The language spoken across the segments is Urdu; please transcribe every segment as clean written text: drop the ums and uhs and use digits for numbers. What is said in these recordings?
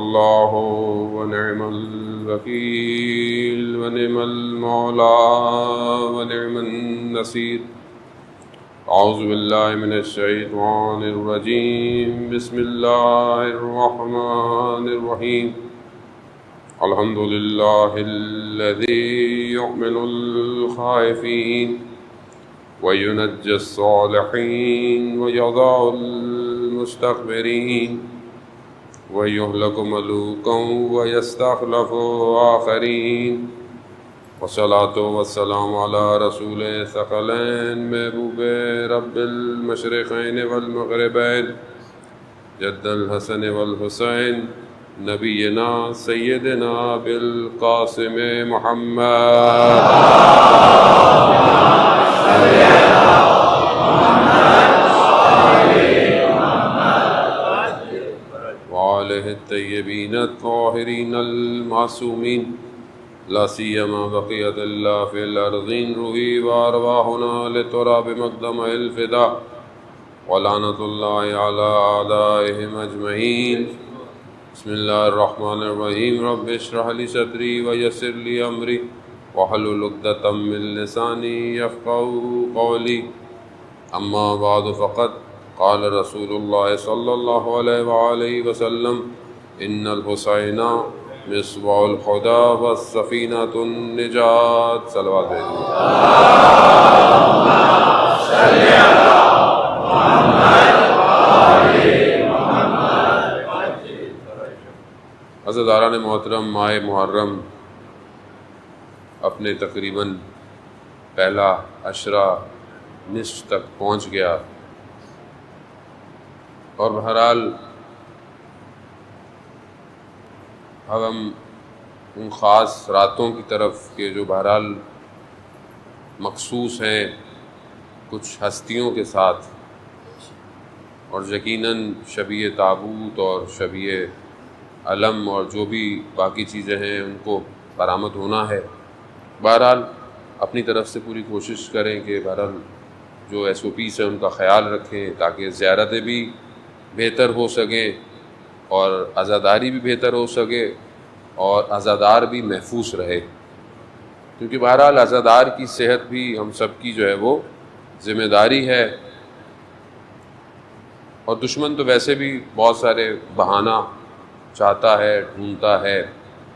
الله ونعم الوكيل ونعم المولى ونعم النصير. أعوذ بالله من الشيطان الرجيم. بسم الله الرحمن الرحيم. الحمد لله الذي يؤمن الخائفين وينجي الصالحين ويضع المستكبرين ويهلك ملوكا ويستخلف آخرين. والصلاة والسلام على رسول ثقلين محبوب رب المشرقين والمغربين جد الحسن والحسين نبينا سيدنا بالقاسم محمد وآله الطيبين الطاهرين المعصومين لا سيما بقية الله في الأرضين روحي وأرواحنا لتراب مقدم الفداء ولعنة الله على أعدائهم أجمعين. بسم الله الرحمن الرحيم. رب اشرح لي صدري ويسر لي أمري واحلل عقدة من لساني يفقهوا قولي. أما بعد فقد قال رسول الله صلى الله عليه وآله وسلم إن الحسين مصباح الهدى والسفينة النجاة. صلوات عزیزان محترم، ماہ محرم اپنے تقریباً پہلا عشرہ نصف تک پہنچ گیا، اور بہرحال اب ہم ان خاص راتوں کی طرف کہ جو بہرحال مخصوص ہیں کچھ ہستیوں کے ساتھ، اور یقیناً شبیہ تابوت اور شبیہ علم اور جو بھی باقی چیزیں ہیں ان کو برآمد ہونا ہے. بہرحال اپنی طرف سے پوری کوشش کریں کہ بہرحال جو SOPs ہیں ان کا خیال رکھیں تاکہ زیارتیں بھی بہتر ہو سکیں اور عزاداری بھی بہتر ہو سکے اور عزادار بھی محفوظ رہے، کیونکہ بہرحال عزادار کی صحت بھی ہم سب کی جو ہے وہ ذمہ داری ہے. اور دشمن تو ویسے بھی بہت سارے بہانہ چاہتا ہے، ڈھونڈتا ہے،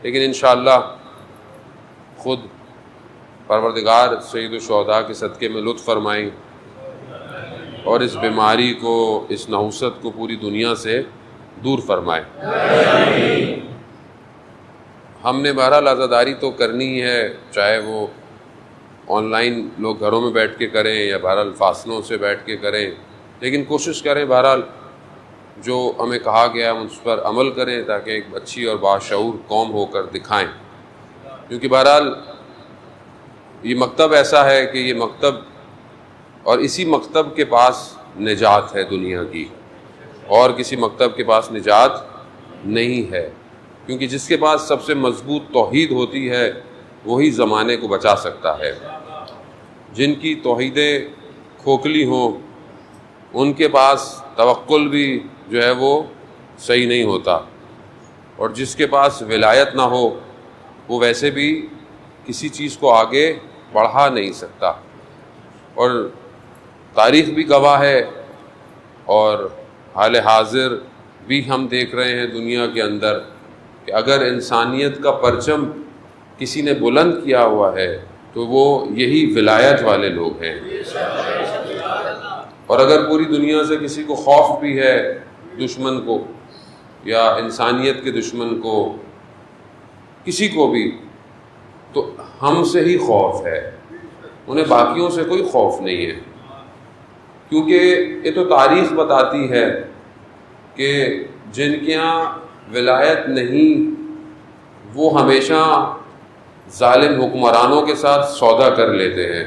لیکن انشاءاللہ خود پروردگار سید الشہداء کے صدقے میں لطف فرمائیں اور اس بیماری کو، اس نحوست کو پوری دنیا سے دور فرمائے. ہم نے بہرحال عزاداری تو کرنی ہے، چاہے وہ آن لائن لوگ گھروں میں بیٹھ کے کریں یا بہرحال فاصلوں سے بیٹھ کے کریں، لیکن کوشش کریں بہرحال جو ہمیں کہا گیا ہم اس پر عمل کریں تاکہ ایک اچھی اور باشعور قوم ہو کر دکھائیں. کیونکہ بہرحال یہ مکتب ایسا ہے کہ یہ مکتب اور اسی مکتب کے پاس نجات ہے دنیا کی، اور کسی مکتب کے پاس نجات نہیں ہے، کیونکہ جس کے پاس سب سے مضبوط توحید ہوتی ہے وہی زمانے کو بچا سکتا ہے. جن کی توحیدیں کھوکھلی ہوں ان کے پاس توکل بھی جو ہے وہ صحیح نہیں ہوتا، اور جس کے پاس ولایت نہ ہو وہ ویسے بھی کسی چیز کو آگے بڑھا نہیں سکتا. اور تاریخ بھی گواہ ہے اور حال حاضر بھی ہم دیکھ رہے ہیں دنیا کے اندر کہ اگر انسانیت کا پرچم کسی نے بلند کیا ہوا ہے تو وہ یہی ولایت والے لوگ ہیں. اور اگر پوری دنیا سے کسی کو خوف بھی ہے، دشمن کو یا انسانیت کے دشمن کو، کسی کو بھی، تو ہم سے ہی خوف ہے، انہیں باقیوں سے کوئی خوف نہیں ہے. کیونکہ یہ تو تاریخ بتاتی ہے کہ جن کے یہاں ولایت نہیں وہ ہمیشہ ظالم حکمرانوں کے ساتھ سودا کر لیتے ہیں،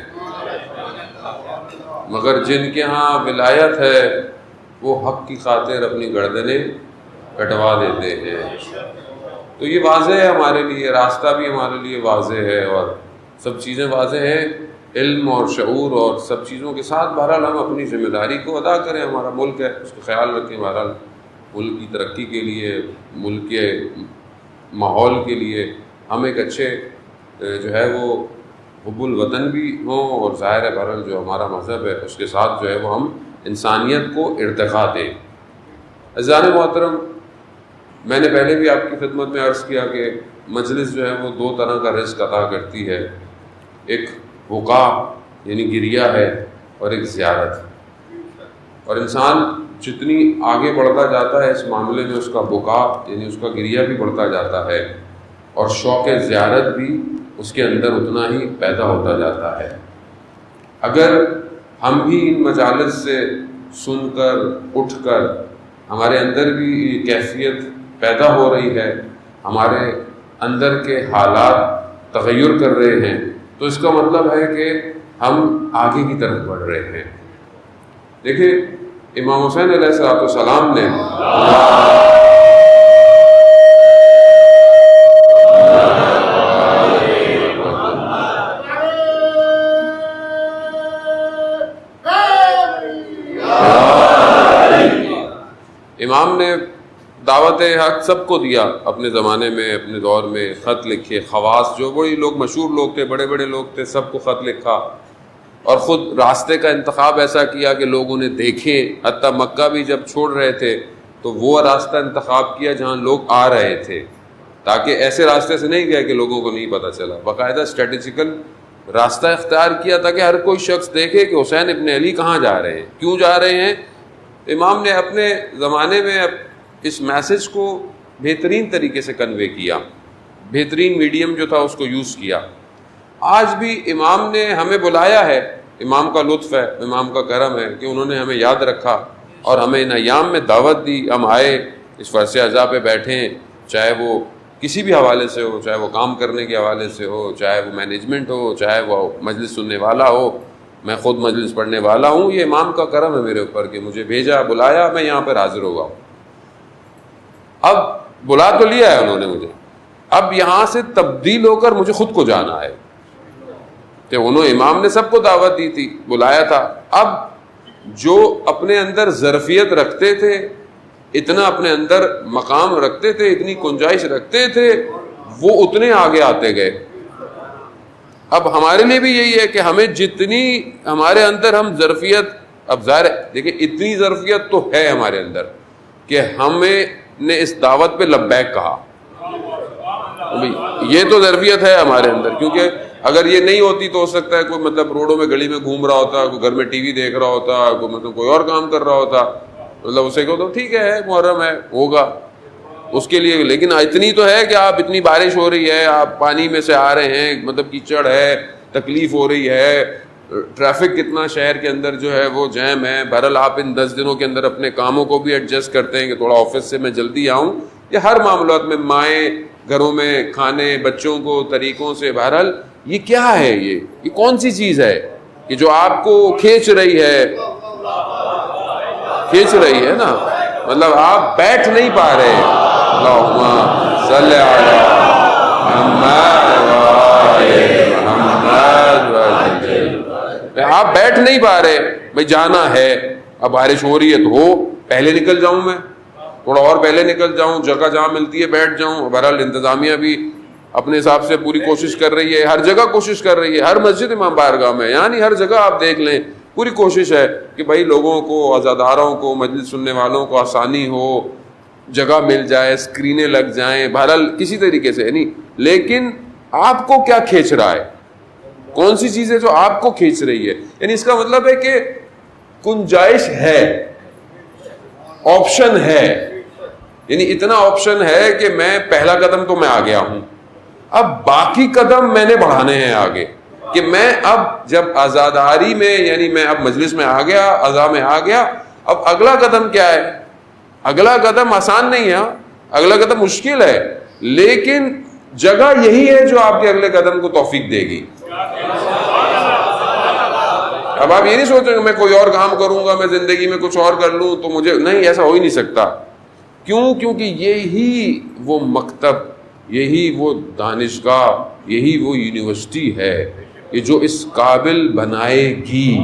مگر جن کے ہاں ولایت ہے وہ حق کی خاطر اپنی گردنیں کٹوا دیتے ہیں. تو یہ واضح ہے ہمارے لیے، راستہ بھی ہمارے لیے واضح ہے اور سب چیزیں واضح ہیں. علم اور شعور اور سب چیزوں کے ساتھ بہرحال ہم اپنی ذمہ داری کو ادا کریں. ہمارا ملک ہے، اس کا خیال رکھیں. بہرحال ملک کی ترقی کے لیے، ملک کے ماحول کے لیے ہم ایک اچھے جو ہے وہ حب الوطن بھی ہوں، اور ظاہر ہے بہرحال جو ہمارا مذہب ہے اس کے ساتھ جو ہے وہ ہم انسانیت کو ارتقا دیں۔ عزیزان محترم، میں نے پہلے بھی آپ کی خدمت میں عرض کیا کہ مجلس جو ہے وہ دو طرح کا رزق عطا کرتی ہے، ایک وقا یعنی گریہ ہے، اور ایک زیارت۔ اور انسان جتنی آگے بڑھتا جاتا ہے اس معاملے میں اس کا بقا یعنی اس کا گریہ بھی بڑھتا جاتا ہے، اور شوق زیارت بھی اس کے اندر اتنا ہی پیدا ہوتا جاتا ہے۔ اگر ہم بھی ان مجالس سے سن کر اٹھ کر ہمارے اندر بھی کیفیت پیدا ہو رہی ہے، ہمارے اندر کے حالات تغیر کر رہے ہیں، تو اس کا مطلب ہے کہ ہم آگے کی طرف بڑھ رہے ہیں۔ دیکھیں امام حسین علیہ السلام نے امام نے دعوت حق سب کو دیا، اپنے زمانے میں اپنے دور میں خط لکھے، خواص جو بڑی لوگ مشہور لوگ تھے، بڑے بڑے لوگ تھے، سب کو خط لکھا، اور خود راستے کا انتخاب ایسا کیا کہ لوگ انہیں دیکھیں۔ حتیٰ مکہ بھی جب چھوڑ رہے تھے تو وہ راستہ انتخاب کیا جہاں لوگ آ رہے تھے، تاکہ ایسے راستے سے نہیں گیا کہ لوگوں کو نہیں پتہ چلا، باقاعدہ اسٹریٹجیکل راستہ اختیار کیا تاکہ ہر کوئی شخص دیکھے کہ حسین ابن علی کہاں جا رہے ہیں، کیوں جا رہے ہیں۔ امام نے اپنے زمانے میں اس میسج کو بہترین طریقے سے کنوے کیا، بہترین میڈیم جو تھا اس کو یوز کیا۔ آج بھی امام نے ہمیں بلایا ہے، امام کا لطف ہے، امام کا کرم ہے کہ انہوں نے ہمیں یاد رکھا اور ہمیں ان ایام میں دعوت دی، ہم آئے، اس فرش اعضاء پہ بیٹھیں، چاہے وہ کسی بھی حوالے سے ہو، چاہے وہ کام کرنے کے حوالے سے ہو، چاہے وہ مینجمنٹ ہو، چاہے وہ مجلس سننے والا ہو، میں خود مجلس پڑھنے والا ہوں، یہ امام کا کرم ہے میرے اوپر کہ مجھے بھیجا، بلایا، میں یہاں پر حاضر ہوا ہوں۔ اب بلا تو لیا ہے انہوں نے مجھے، اب یہاں سے تبدیل ہو کر مجھے خود کو جانا ہے کہ امام نے سب کو دعوت دی تھی، بلایا تھا، اب جو اپنے اندر ظرفیت رکھتے تھے، اتنا اپنے اندر مقام رکھتے تھے، اتنی گنجائش رکھتے تھے، وہ اتنے آگے آتے گئے۔ اب ہمارے لیے بھی یہی ہے کہ ہمیں جتنی ہمارے اندر ہم ظرفیت، اب ظاہر دیکھیں اتنی ظرفیت تو ہے ہمارے اندر کہ ہمیں نے اس دعوت پہ لبیک کہا، یہ تو ظرفیت ہے ہمارے اندر، کیونکہ اگر یہ نہیں ہوتی تو ہو سکتا ہے کوئی مطلب روڈوں میں گلی میں گھوم رہا ہوتا، کوئی گھر میں ٹی وی دیکھ رہا ہوتا، کوئی مطلب کوئی اور کام کر رہا ہوتا، مطلب اسے کہو تو ٹھیک ہے محرم ہے ہوگا اس کے لیے، لیکن اتنی تو ہے کہ آپ اتنی بارش ہو رہی ہے، آپ پانی میں سے آ رہے ہیں، مطلب کیچڑ ہے، تکلیف ہو رہی ہے، ٹریفک کتنا شہر کے اندر جو ہے وہ جیم ہے، بہرحال آپ ان 10 دنوں کے اندر اپنے کاموں کو بھی ایڈجسٹ کرتے ہیں کہ تھوڑا آفس سے میں جلدی آؤں، یا ہر معاملات میں مائیں گھروں میں کھانے بچوں کو طریقوں سے، بہرحال یہ کیا ہے، یہ کون سی چیز ہے کہ جو آپ کو کھینچ رہی ہے نا، مطلب آپ بیٹھ نہیں پا رہے، اللہم صلی علی محمد آپ بیٹھ نہیں پا رہے، بھائی جانا ہے، اب بارش ہو رہی ہے تو ہو، پہلے نکل جاؤں، میں تھوڑا اور پہلے نکل جاؤں، جگہ جہاں ملتی ہے بیٹھ جاؤں۔ بہرحال انتظامیہ بھی اپنے حساب سے پوری کوشش کر رہی ہے، ہر جگہ کوشش کر رہی ہے، ہر مسجد امام بارگاہ میں، یعنی ہر جگہ آپ دیکھ لیں پوری کوشش ہے کہ بھائی لوگوں کو، عزاداروں کو، مجلس سننے والوں کو آسانی ہو، جگہ مل جائے، اسکرینیں لگ جائیں، بہرحال کسی طریقے سے نہیں، لیکن آپ کو کیا کھینچ رہا ہے، کون سی چیز ہے جو آپ کو کھینچ رہی ہے، یعنی اس کا مطلب ہے کہ گنجائش ہے، آپشن ہے، یعنی اتنا آپشن ہے کہ میں پہلا قدم تو میں آ گیا ہوں، اب باقی قدم میں نے بڑھانے ہیں آگے، کہ میں اب جب عزاداری میں، یعنی میں اب مجلس میں آ گیا، عزا میں آ گیا، اب اگلا قدم کیا ہے، اگلا قدم آسان نہیں ہے، اگلا قدم مشکل ہے، لیکن جگہ یہی ہے جو آپ کے اگلے قدم کو توفیق دے گی۔ اب آپ یہ نہیں سوچیں کہ میں کوئی اور کام کروں گا، میں زندگی میں کچھ اور کر لوں تو مجھے، نہیں، ایسا ہو ہی نہیں سکتا۔ کیوں؟ کیونکہ یہی وہ مکتب، یہی وہ دانشگاہ، یہی وہ یونیورسٹی ہے کہ جو اس قابل بنائے گی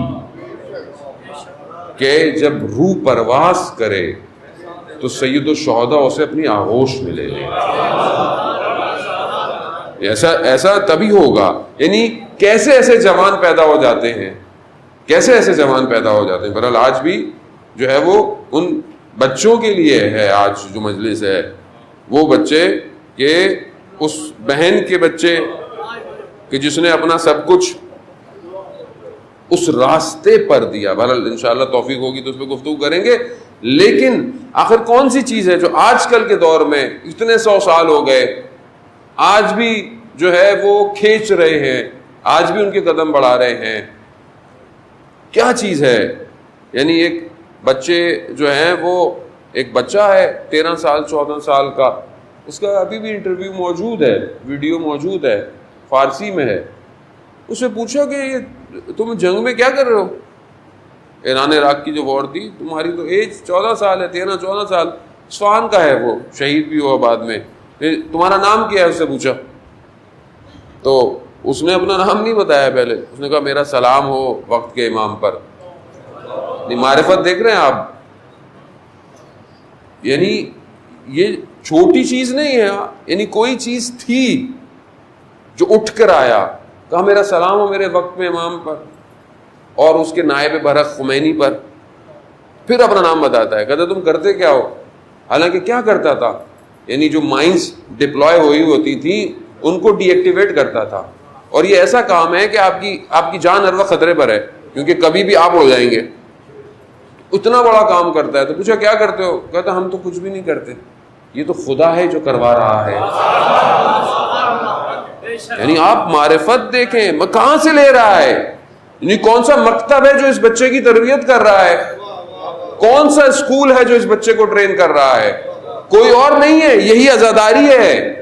کہ جب روح پرواز کرے تو تو سید الشہداء اسے اپنی آغوش میں لے لیں. ایسا تبھی ہوگا. یعنی کیسے ایسے جوان پیدا ہو جاتے ہیں, کیسے ایسے جوان پیدا ہو جاتے ہیں. بہرحال آج بھی جو ہے وہ ان بچوں کے لیے ہے, آج جو مجلس ہے وہ بچے کہ اس بہن کے بچے کہ جس نے اپنا سب کچھ اس راستے پر دیا. بہرحال انشاءاللہ توفیق ہوگی تو اس پہ گفتگو کریں گے. لیکن آخر کون سی چیز ہے جو آج کل کے دور میں اتنے 100 سال ہو گئے آج بھی جو ہے وہ کھینچ رہے ہیں, آج بھی ان کے قدم بڑھا رہے ہیں؟ کیا چیز ہے؟ یعنی ایک بچے جو ہیں وہ ایک بچہ ہے 13 سال 14 سال کا, اس کا ابھی بھی انٹرویو موجود ہے, ویڈیو موجود ہے, فارسی میں ہے. اس سے پوچھا کہ یہ تم جنگ میں کیا کر رہے ہو؟ ایران عراق کی جو وار تھی, تمہاری تو ایج 14 سال ہے, 13-14 سال, اصفہان کا ہے, وہ شہید بھی ہوا بعد میں, تمہارا نام کیا ہے اس سے پوچھا. تو اس نے اپنا نام نہیں بتایا پہلے, اس نے کہا میرا سلام ہو وقت کے امام پر. معرفت دیکھ رہے ہیں آپ؟ یعنی یہ چھوٹی چیز نہیں ہے, یعنی کوئی چیز تھی جو اٹھ کر آیا, کہا میرا سلام ہو میرے وقت میں امام پر اور اس کے نائب برحق خمینی پر. پھر اپنا نام بتاتا ہے, کہتا تم کرتے کیا ہو؟ حالانکہ کیا کرتا تھا, یعنی جو مائنز ڈپلوائے ہوئی ہوتی تھی ان کو ڈی ایکٹیویٹ کرتا تھا. اور یہ ایسا کام ہے کہ آپ کی جان ہر وقت خطرے پر ہے, کیونکہ کبھی بھی آپ ہو جائیں گے. اتنا بڑا کام کرتا ہے. تو پوچھا کیا کرتے ہو؟ کہتا ہم تو کچھ بھی نہیں کرتے, یہ تو خدا ہے جو کروا رہا ہے. یعنی آپ معرفت دیکھیں کہاں سے لے رہا ہے, یعنی کون سا مکتب ہے جو اس بچے کی تربیت کر رہا ہے, کون سا اسکول ہے جو اس بچے کو ٹرین کر رہا ہے. کوئی اور نہیں ہے, یہی عزاداری ہے,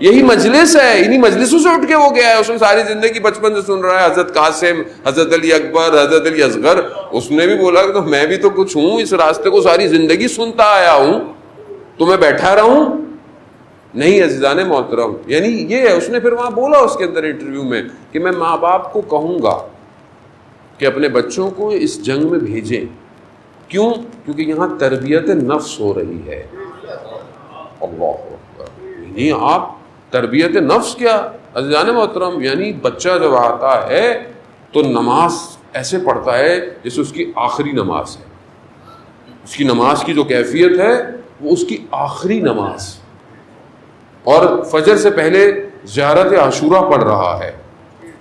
یہی مجلس ہے. انہی مجلسوں سے اٹھ کے وہ گیا ہے. اس نے ساری زندگی بچپن سے سن رہا ہے حضرت قاسم, حضرت علی اکبر, حضرت علی اصغر. اس نے بھی بولا کہ تو میں بھی تو کچھ ہوں, اس راستے کو ساری زندگی سنتا آیا ہوں, تو میں بیٹھا رہوں؟ نہیں عزیزان محترم, یعنی یہ ہے. اس نے پھر وہاں بولا اس کے اندر انٹرویو میں کہ میں ماں باپ کو کہوں گا کہ اپنے بچوں کو اس جنگ میں بھیجیں. کیوں؟ کیونکہ یہاں تربیت نفس ہو رہی ہے. اللہ اکبر. یعنی آپ تربیت نفس کیا عزیزان محترم, یعنی بچہ جب آتا ہے تو نماز ایسے پڑھتا ہے جیسے اس کی آخری نماز ہے. اس کی نماز کی جو کیفیت ہے وہ اس کی آخری نماز, اور فجر سے پہلے زیارت عاشورہ پڑھ رہا ہے.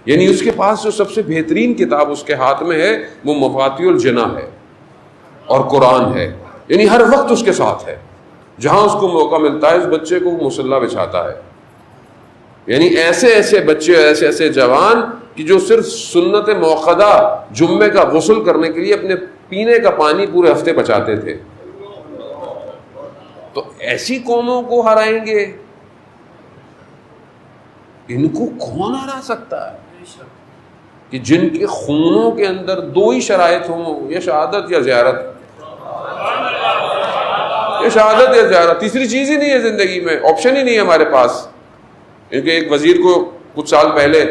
یعنی اس کے پاس جو سب سے بہترین کتاب اس کے ہاتھ میں ہے وہ مفاتیح الجنہ ہے اور قرآن ہے. یعنی ہر وقت اس کے ساتھ ہے, جہاں اس کو موقع ملتا ہے اس بچے کو مصلی بچھاتا ہے. یعنی ایسے ایسے بچے, ایسے ایسے جوان کہ جو صرف سنت موقدہ جمعے کا غسل کرنے کے لیے اپنے پینے کا پانی پورے ہفتے بچاتے تھے. تو ایسی قوموں کو ہرائیں گے, ان کو کون ہرا سکتا ہے کہ جن کے خونوں کے اندر 2 ہی شرائط ہوں, یہ شہادت یا زیارت, یہ شہادت یا زیارت, تیسری چیز ہی نہیں ہے زندگی میں, آپشن ہی نہیں ہے ہمارے پاس. کیونکہ ایک وزیر کو کچھ سال پہلے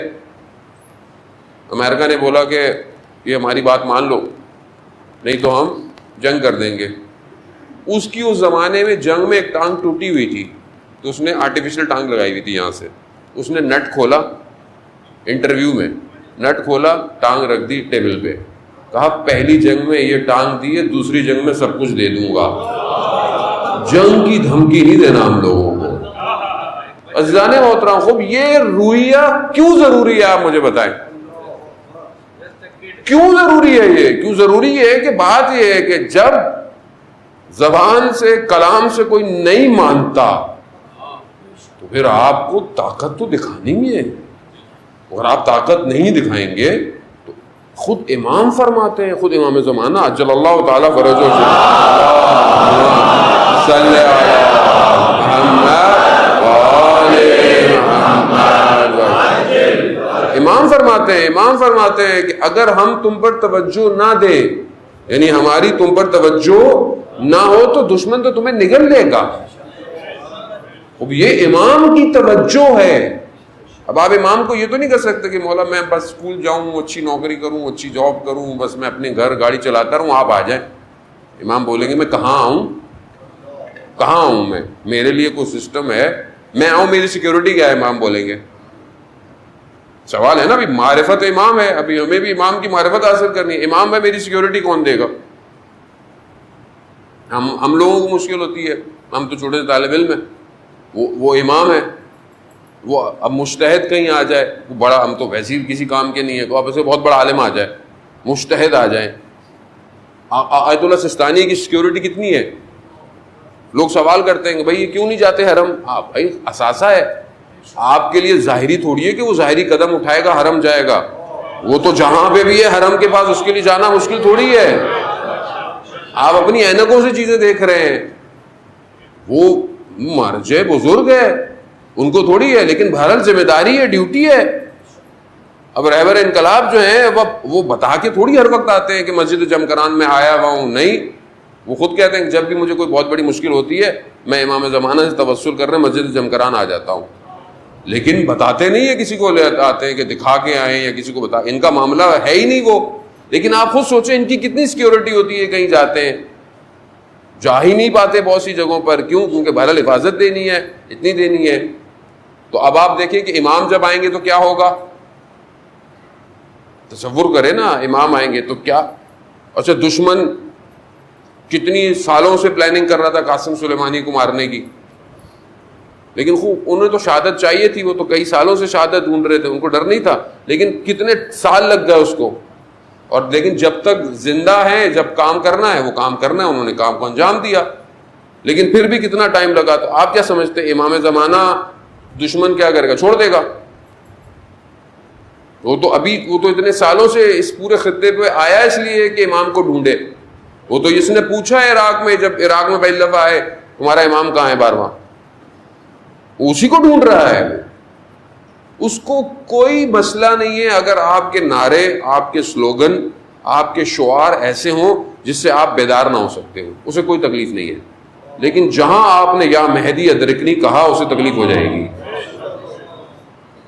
امریکہ نے بولا کہ یہ ہماری بات مان لو نہیں تو ہم جنگ کر دیں گے. اس کی اس زمانے میں جنگ میں ایک ٹانگ ٹوٹی ہوئی تھی, تو اس نے آرٹیفیشل ٹانگ لگائی ہوئی تھی یہاں سے. اس نے نٹ کھولا, انٹرویو میں نٹ کھولا, ٹانگ رکھ دی ٹیبل پہ, کہا پہلی جنگ میں یہ ٹانگ دی ہے, دوسری جنگ میں سب کچھ دے دوں گا. جنگ کی دھمکی نہیں دینا ہم لوگوں کو. عزیزان محترم, خوب یہ رویہ کیوں ضروری ہے آپ مجھے بتائیں, کیوں ضروری ہے یہ؟ کیوں ضروری ہے کہ بات یہ ہے کہ جب زبان سے کلام سے کوئی نہیں مانتا تو پھر آپ کو طاقت تو دکھانی ہی ہے. اگر آپ طاقت نہیں دکھائیں گے تو خود امام فرماتے ہیں, خود امام زمانہ اجل اللہ تعالیٰ فرجہ صلی امام فرماتے ہیں کہ اگر ہم تم پر توجہ نہ دیں, یعنی ہماری تم پر توجہ نہ ہو تو دشمن تو تمہیں نگل لے گا. اب یہ امام کی توجہ ہے. اب آپ امام کو یہ تو نہیں کر سکتے کہ مولا میں بس اسکول جاؤں, اچھی نوکری کروں, اچھی جاب کروں, بس میں اپنے گھر گاڑی چلاتا رہوں, آپ آ جائیں. امام بولیں گے میں کہاں آؤں, کہاں ہوں میں؟ میرے لیے کوئی سسٹم ہے؟ میں آؤں میری سیکیورٹی کیا ہے؟ امام بولیں گے. سوال ہے نا ابھی معرفت امام ہے, ابھی ہمیں بھی امام کی معرفت حاصل کرنی ہے. امام ہے, میری سیکیورٹی کون دے گا؟ ہم لوگوں کو مشکل ہوتی ہے, ہم تو چھوٹے سے طالب علم ہیں, وہ امام ہے. وہ اب مجتہد کہیں آ جائے, وہ بڑا, ہم تو ویسے ہی کسی کام کے نہیں ہے, تو اب ایسے بہت بڑا عالم آ جائے, مجتہد آ جائیں. آیت اللہ سستانی کی سیکیورٹی کتنی ہے؟ لوگ سوال کرتے ہیں کہ بھائی یہ کیوں نہیں جاتے حرم؟ بھائی اثاثہ ہے, آپ کے لیے ظاہری تھوڑی ہے کہ وہ ظاہری قدم اٹھائے گا حرم جائے گا. وہ تو جہاں پہ بھی ہے حرم کے پاس, اس کے لیے جانا مشکل تھوڑی ہے. آپ اپنی اینکوں سے چیزیں دیکھ رہے ہیں, وہ مرجع بزرگ ہے, ان کو تھوڑی ہے, لیکن بہرحال ذمہ داری ہے, ڈیوٹی ہے. اب رہبر انقلاب جو ہیں وہ بتا کے تھوڑی ہر وقت آتے ہیں کہ مسجد جمکران میں آیا ہوا ہوں, نہیں, وہ خود کہتے ہیں کہ جب بھی مجھے کوئی بہت بڑی مشکل ہوتی ہے میں امام زمانہ سے توسل کرنے مسجد جمکران آ جاتا ہوں. لیکن بتاتے نہیں ہے, کسی کو لے آتے ہیں کہ دکھا کے آئیں یا کسی کو بتا, ان کا معاملہ ہے ہی نہیں وہ. لیکن آپ خود سوچیں ان کی کتنی سیکیورٹی ہوتی ہے, کہیں جاتے ہیں جا ہی نہیں پاتے بہت سی جگہوں پر. کیوں؟ کیونکہ بہرحال حفاظت دینی ہے, اتنی دینی ہے. تو اب آپ دیکھیں کہ امام جب آئیں گے تو کیا ہوگا, تصور کریں نا, امام آئیں گے تو کیا. اچھا, دشمن کتنی سالوں سے پلاننگ کر رہا تھا قاسم سلیمانی کو مارنے کی, لیکن خوب انہیں تو شہادت چاہیے تھی, وہ تو کئی سالوں سے شہادت ڈھونڈ رہے تھے, ان کو ڈر نہیں تھا. لیکن کتنے سال لگ گئے اس کو, اور لیکن جب تک زندہ ہیں, جب کام کرنا ہے وہ کام کرنا ہے, انہوں نے کام کو انجام دیا. لیکن پھر بھی کتنا ٹائم لگا. تو آپ کیا سمجھتے ہیں امام زمانہ دشمن کیا کرے گا؟ چھوڑ دے گا؟ وہ تو اتنے سالوں سے اس پورے خطے پہ آیا اس لیے کہ امام کو ڈھونڈے. وہ تو اس نے پوچھا ہے عراق میں, جب عراق میں پہلی دفعہ آئے, تمہارا امام کہاں ہے 12واں, اسی کو ڈھونڈ رہا ہے. اس کو کوئی مسئلہ نہیں ہے اگر آپ کے نعرے, آپ کے سلوگن, آپ کے شعار ایسے ہوں جس سے آپ بیدار نہ ہو سکتے ہو, اسے کوئی تکلیف نہیں ہے. لیکن جہاں آپ نے یا مہدی ادرکنی کہا, اسے تکلیف ہو جائے گی.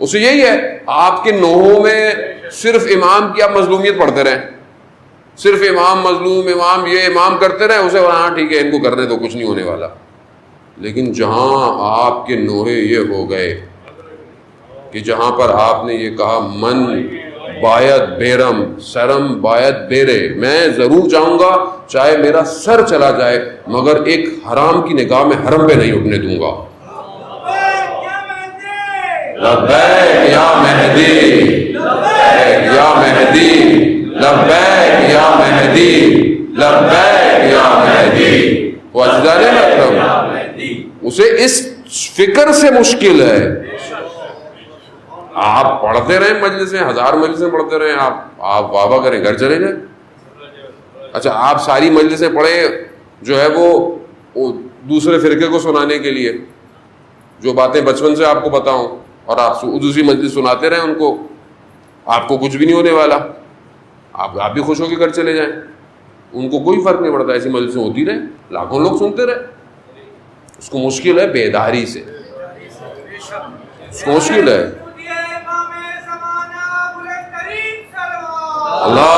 اسے یہی ہے, آپ کے نوحوں میں صرف امام کی آپ مظلومیت پڑھتے رہیں, صرف امام مظلوم, امام یہ, امام کرتے رہیں, اسے ہاں ٹھیک ہے ان کو کرنے تو کچھ نہیں ہونے والا. لیکن جہاں آپ کے نوحے یہ ہو گئے کہ جہاں پر آپ نے یہ کہا من باید بیرم سرم باید بیرے, میں ضرور جاؤں گا چاہے میرا سر چلا جائے, مگر ایک حرام کی نگاہ میں حرم پہ نہیں اٹھنے دوں گا. لبیک یا مہدی, لبیک یا مہدی, لبیک یا مہدی, لبیک یا مہدی. وہ اجدار اکرم, اسے اس فکر سے مشکل ہے. آپ پڑھتے رہیں مجلسیں, 1000 مجلسیں پڑھتے رہیں, آپ واہ واہ کریں, گھر چلے جائیں. اچھا, آپ ساری مجلسیں پڑھیں جو ہے وہ دوسرے فرقے کو سنانے کے لیے, جو باتیں بچپن سے آپ کو پتا ہوں, اور آپ دوسری مجلس سناتے رہیں ان کو, آپ کو کچھ بھی نہیں ہونے والا, آپ بھی خوش ہو کے گھر چلے جائیں. ان کو کوئی فرق نہیں پڑتا, ایسی مجلسیں ہوتی رہیں, لاکھوں لوگ سنتے رہے. اس کو مشکل ہے بیداری سے, اس کو مشکل ہے. اللہ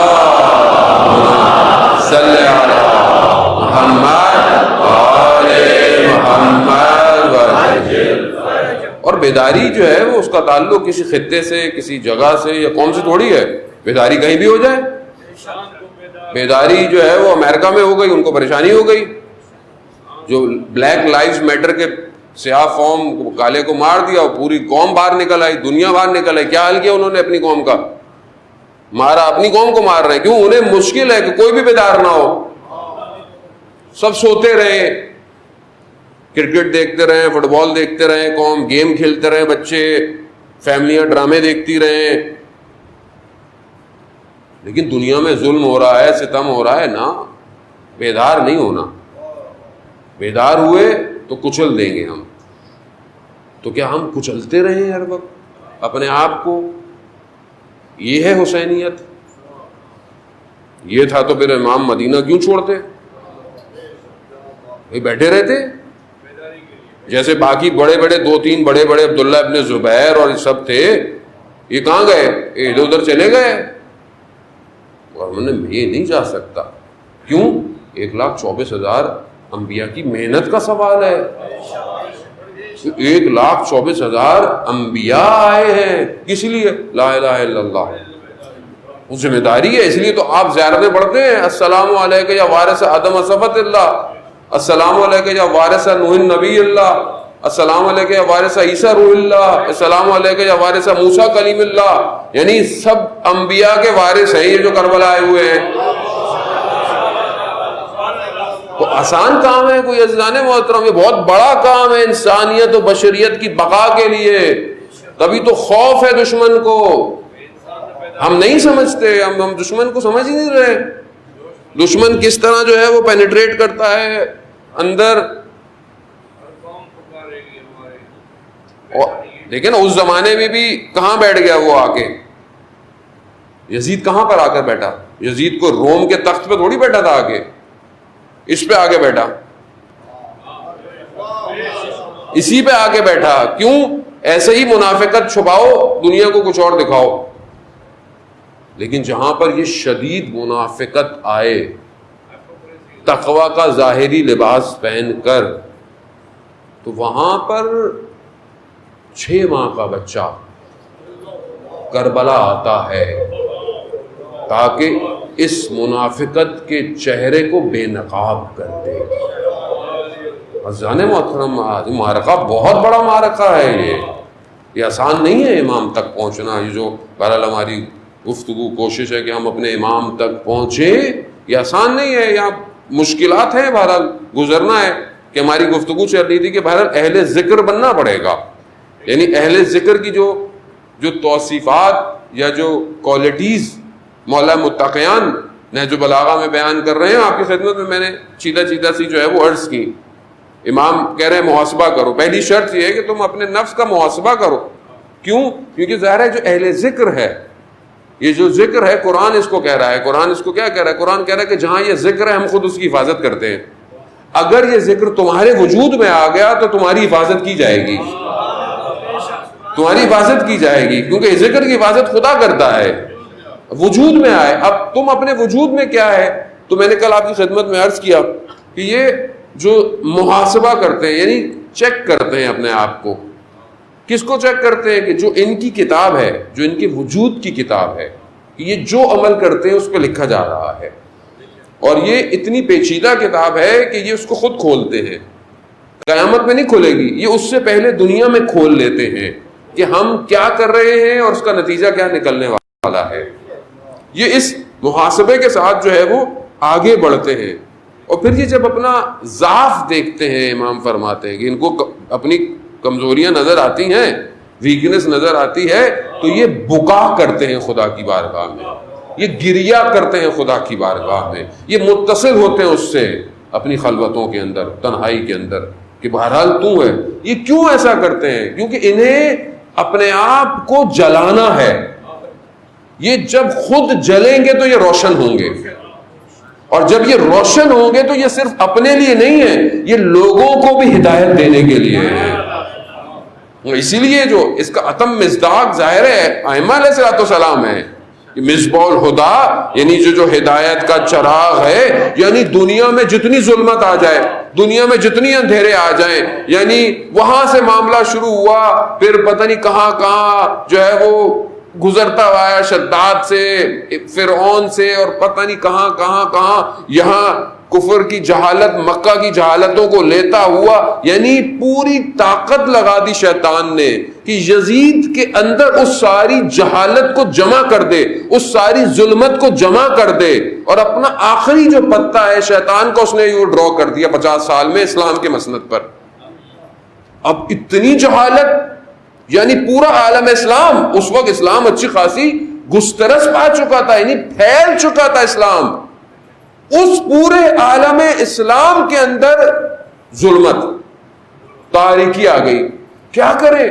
صلی علی محمد وآل محمد. اور بیداری جو ہے وہ اس کا تعلق کسی خطے سے, کسی جگہ سے یا قوم سے تھوڑی ہے. بیداری کہیں بھی ہو جائے. بیداری جو ہے وہ امریکہ میں ہو گئی, ان کو پریشانی ہو گئی. جو بلیک لائیوز میٹر کے سیاہ فارم کالے کو مار دیا, پوری قوم باہر نکل آئی, دنیا باہر نکل آئی. کیا حال کیا انہوں نے اپنی قوم کا؟ مارا, اپنی قوم کو مار رہے ہیں. کیوں؟ انہیں مشکل ہے کہ کوئی بھی بیدار نہ ہو, سب سوتے رہیں, کرکٹ دیکھتے رہیں, فٹ بال دیکھتے رہیں, قوم گیم کھیلتے رہیں, بچے فیملیاں ڈرامے دیکھتی رہیں. لیکن دنیا میں ظلم ہو رہا ہے, ستم ہو رہا ہے نا. بیدار نہیں ہونا. بیدار ہوئے تو کچل دیں گے ہم. تو کیا ہم کچلتے رہیں ہر وقت اپنے آپ کو؟ یہ ہے حسینیت. یہ تھا تو پھر امام مدینہ کیوں چھوڑتے؟ بیٹھے رہتے جیسے باقی بڑے بڑے 2-3 بڑے بڑے عبداللہ ابن زبیر اور سب تھے. یہ کہاں گئے؟ ادھر ادھر چلے گئے. اور میں یہ نہیں جا سکتا. کیوں؟ 1,24,000 انبیاء کی محنت کا سوال ہے. 1,24,000 انبیاء آئے ہیں. کس لیے؟ لا الہ الا اللہ. وہ ذمہ داری ہے. اس لیے تو آپ زیارتیں پڑھتے ہیں. السلام علیکم یا وارث آدم صفت اللہ، السلام علیکم یا وارث نوح نبی اللہ، السلام علیکم یا وارث عیسیٰ روح اللہ، السلام علیکم یا وارث موسیٰ کلیم اللہ. یعنی سب انبیاء کے وارث ہیں یہ جو کربلا آئے ہوئے ہیں. تو آسان کام ہے کوئی عزیزان محترم؟ یہ بہت بڑا کام ہے انسانیت و بشریت کی بقا کے لیے. تبھی تو خوف ہے دشمن کو. ہم نہیں سمجھتے، ہم دشمن کو سمجھ ہی نہیں رہے. دشمن کس طرح جو ہے وہ پینیٹریٹ کرتا ہے اندر. دیکھیں نا اس زمانے میں بھی کہاں بیٹھ گیا وہ آ کے. یزید کہاں پر آ کر بیٹھا؟ یزید کو روم کے تخت پہ تھوڑی بیٹھا تھا آ کے، اس پہ آگے بیٹھا، اسی پہ آگے بیٹھا. کیوں؟ ایسے ہی منافقت چھپاؤ، دنیا کو کچھ اور دکھاؤ. لیکن جہاں پر یہ شدید منافقت آئے تقوی کا ظاہری لباس پہن کر، تو وہاں پر 6 ماہ کا بچہ کربلا آتا ہے تاکہ اس منافقت کے چہرے کو بے نقاب کر دے. عزیزان محترم، معرکہ بہت بڑا معرکہ ہے. یہ آسان نہیں ہے امام تک پہنچنا. یہ جو بہرحال ہماری گفتگو کوشش ہے کہ ہم اپنے امام تک پہنچیں، یہ آسان نہیں ہے. یہاں مشکلات ہیں، بہرحال گزرنا ہے. کہ ہماری گفتگو چل رہی تھی کہ بہرحال اہل ذکر بننا پڑے گا. یعنی اہل ذکر کی جو توصیفات یا جو کوالٹیز مولا متقیان نہج البلاغہ میں بیان کر رہے ہیں، آپ کی خدمت میں نے چیدہ سی جو ہے وہ عرض کی. امام کہہ رہے ہیں محاسبہ کرو. پہلی شرط یہ ہے کہ تم اپنے نفس کا محاسبہ کرو. کیوں؟ کیونکہ ظاہر ہے جو اہل ذکر ہے، یہ جو ذکر ہے قرآن اس کو کہہ رہا ہے. قرآن اس کو کیا کہہ رہا ہے؟ قرآن کہہ رہا ہے کہ جہاں یہ ذکر ہے ہم خود اس کی حفاظت کرتے ہیں. اگر یہ ذکر تمہارے وجود میں آ گیا تو تمہاری حفاظت کی جائے گی، تمہاری حفاظت کی جائے گی. کیونکہ ذکر کی حفاظت خدا کرتا ہے. وجود میں آئے. اب تم اپنے وجود میں کیا ہے؟ تو میں نے کل آپ کی خدمت میں عرض کیا کہ یہ جو محاسبہ کرتے ہیں، یعنی چیک کرتے ہیں اپنے آپ کو. کس کو چیک کرتے ہیں؟ کہ جو ان کی کتاب ہے، جو ان کے وجود کی کتاب ہے، کہ یہ جو عمل کرتے ہیں اس پہ لکھا جا رہا ہے. اور یہ اتنی پیچیدہ کتاب ہے کہ یہ اس کو خود کھولتے ہیں. قیامت میں نہیں کھلے گی، یہ اس سے پہلے دنیا میں کھول لیتے ہیں کہ ہم کیا کر رہے ہیں اور اس کا نتیجہ کیا نکلنے والا ہے. یہ اس محاسبے کے ساتھ جو ہے وہ آگے بڑھتے ہیں. اور پھر یہ جب اپنا ضعف دیکھتے ہیں، امام فرماتے ہیں کہ ان کو اپنی کمزوریاں نظر آتی ہیں، ویکنس نظر آتی ہے، تو یہ بکا کرتے ہیں خدا کی بارگاہ میں، یہ گریا کرتے ہیں خدا کی بارگاہ میں، یہ متصل ہوتے ہیں اس سے اپنی خلوتوں کے اندر، تنہائی کے اندر، کہ بہرحال تو ہے. یہ کیوں ایسا کرتے ہیں؟ کیونکہ انہیں اپنے آپ کو جلانا ہے. یہ جب خود جلیں گے تو یہ روشن ہوں گے، اور جب یہ روشن ہوں گے تو یہ صرف اپنے لیے نہیں ہے، یہ لوگوں کو بھی ہدایت دینے کے لیے ہے. اسی لیے جو اس کا اتم مصداق ظاہر ہے ائمہ علیہ السلام ہے. مصباح الہدیٰ یعنی جو ہدایت کا چراغ ہے. یعنی دنیا میں جتنی ظلمت آ جائے، دنیا میں جتنی اندھیرے آ جائیں، یعنی وہاں سے معاملہ شروع ہوا، پھر پتہ نہیں کہاں جو ہے وہ گزرتا ہوا ہے، شداد سے، فرعون سے، اور پتہ نہیں کہاں یہاں کفر کی جہالت، مکہ کی جہالتوں کو لیتا ہوا. یعنی پوری طاقت لگا دی شیطان نے کہ یزید کے اندر اس ساری جہالت کو جمع کر دے، اس ساری ظلمت کو جمع کر دے، اور اپنا آخری جو پتہ ہے شیطان کو اس نے یوں ڈرا کر دیا 50 سال میں اسلام کے مسند پر. اب اتنی جہالت، یعنی پورا عالم اسلام، اس وقت اسلام اچھی خاصی گسترس پا چکا تھا، یعنی پھیل چکا تھا اسلام. اس پورے عالم اسلام کے اندر ظلمت، تاریکی آ گئی. کیا کرے؟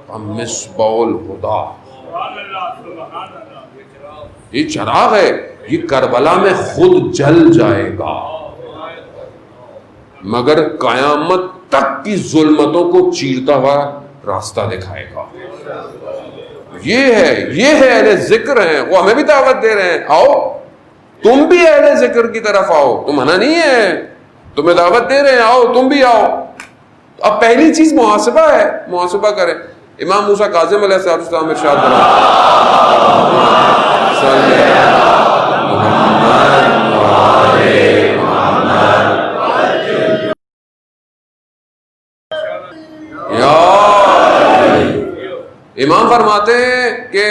مصباح الہدیٰ، یہ چراغ ہے، یہ کربلا میں خود جل جائے گا مگر قیامت تک کی ظلمتوں کو چیرتا ہوا راستہ دکھائے گا. یہ ہے اہل ذکر ہیں. وہ ہمیں بھی دعوت دے رہے ہیں، آؤ تم بھی اہل ذکر کی طرف آؤ. تو منع نہیں ہے تمہیں دعوت دے رہے ہیں آؤ تم بھی آؤ. اب پہلی چیز محاسبہ ہے, محاسبہ کریں. امام موسیٰ کاظم علیہ السلام ارشاد امام فرماتے ہیں کہ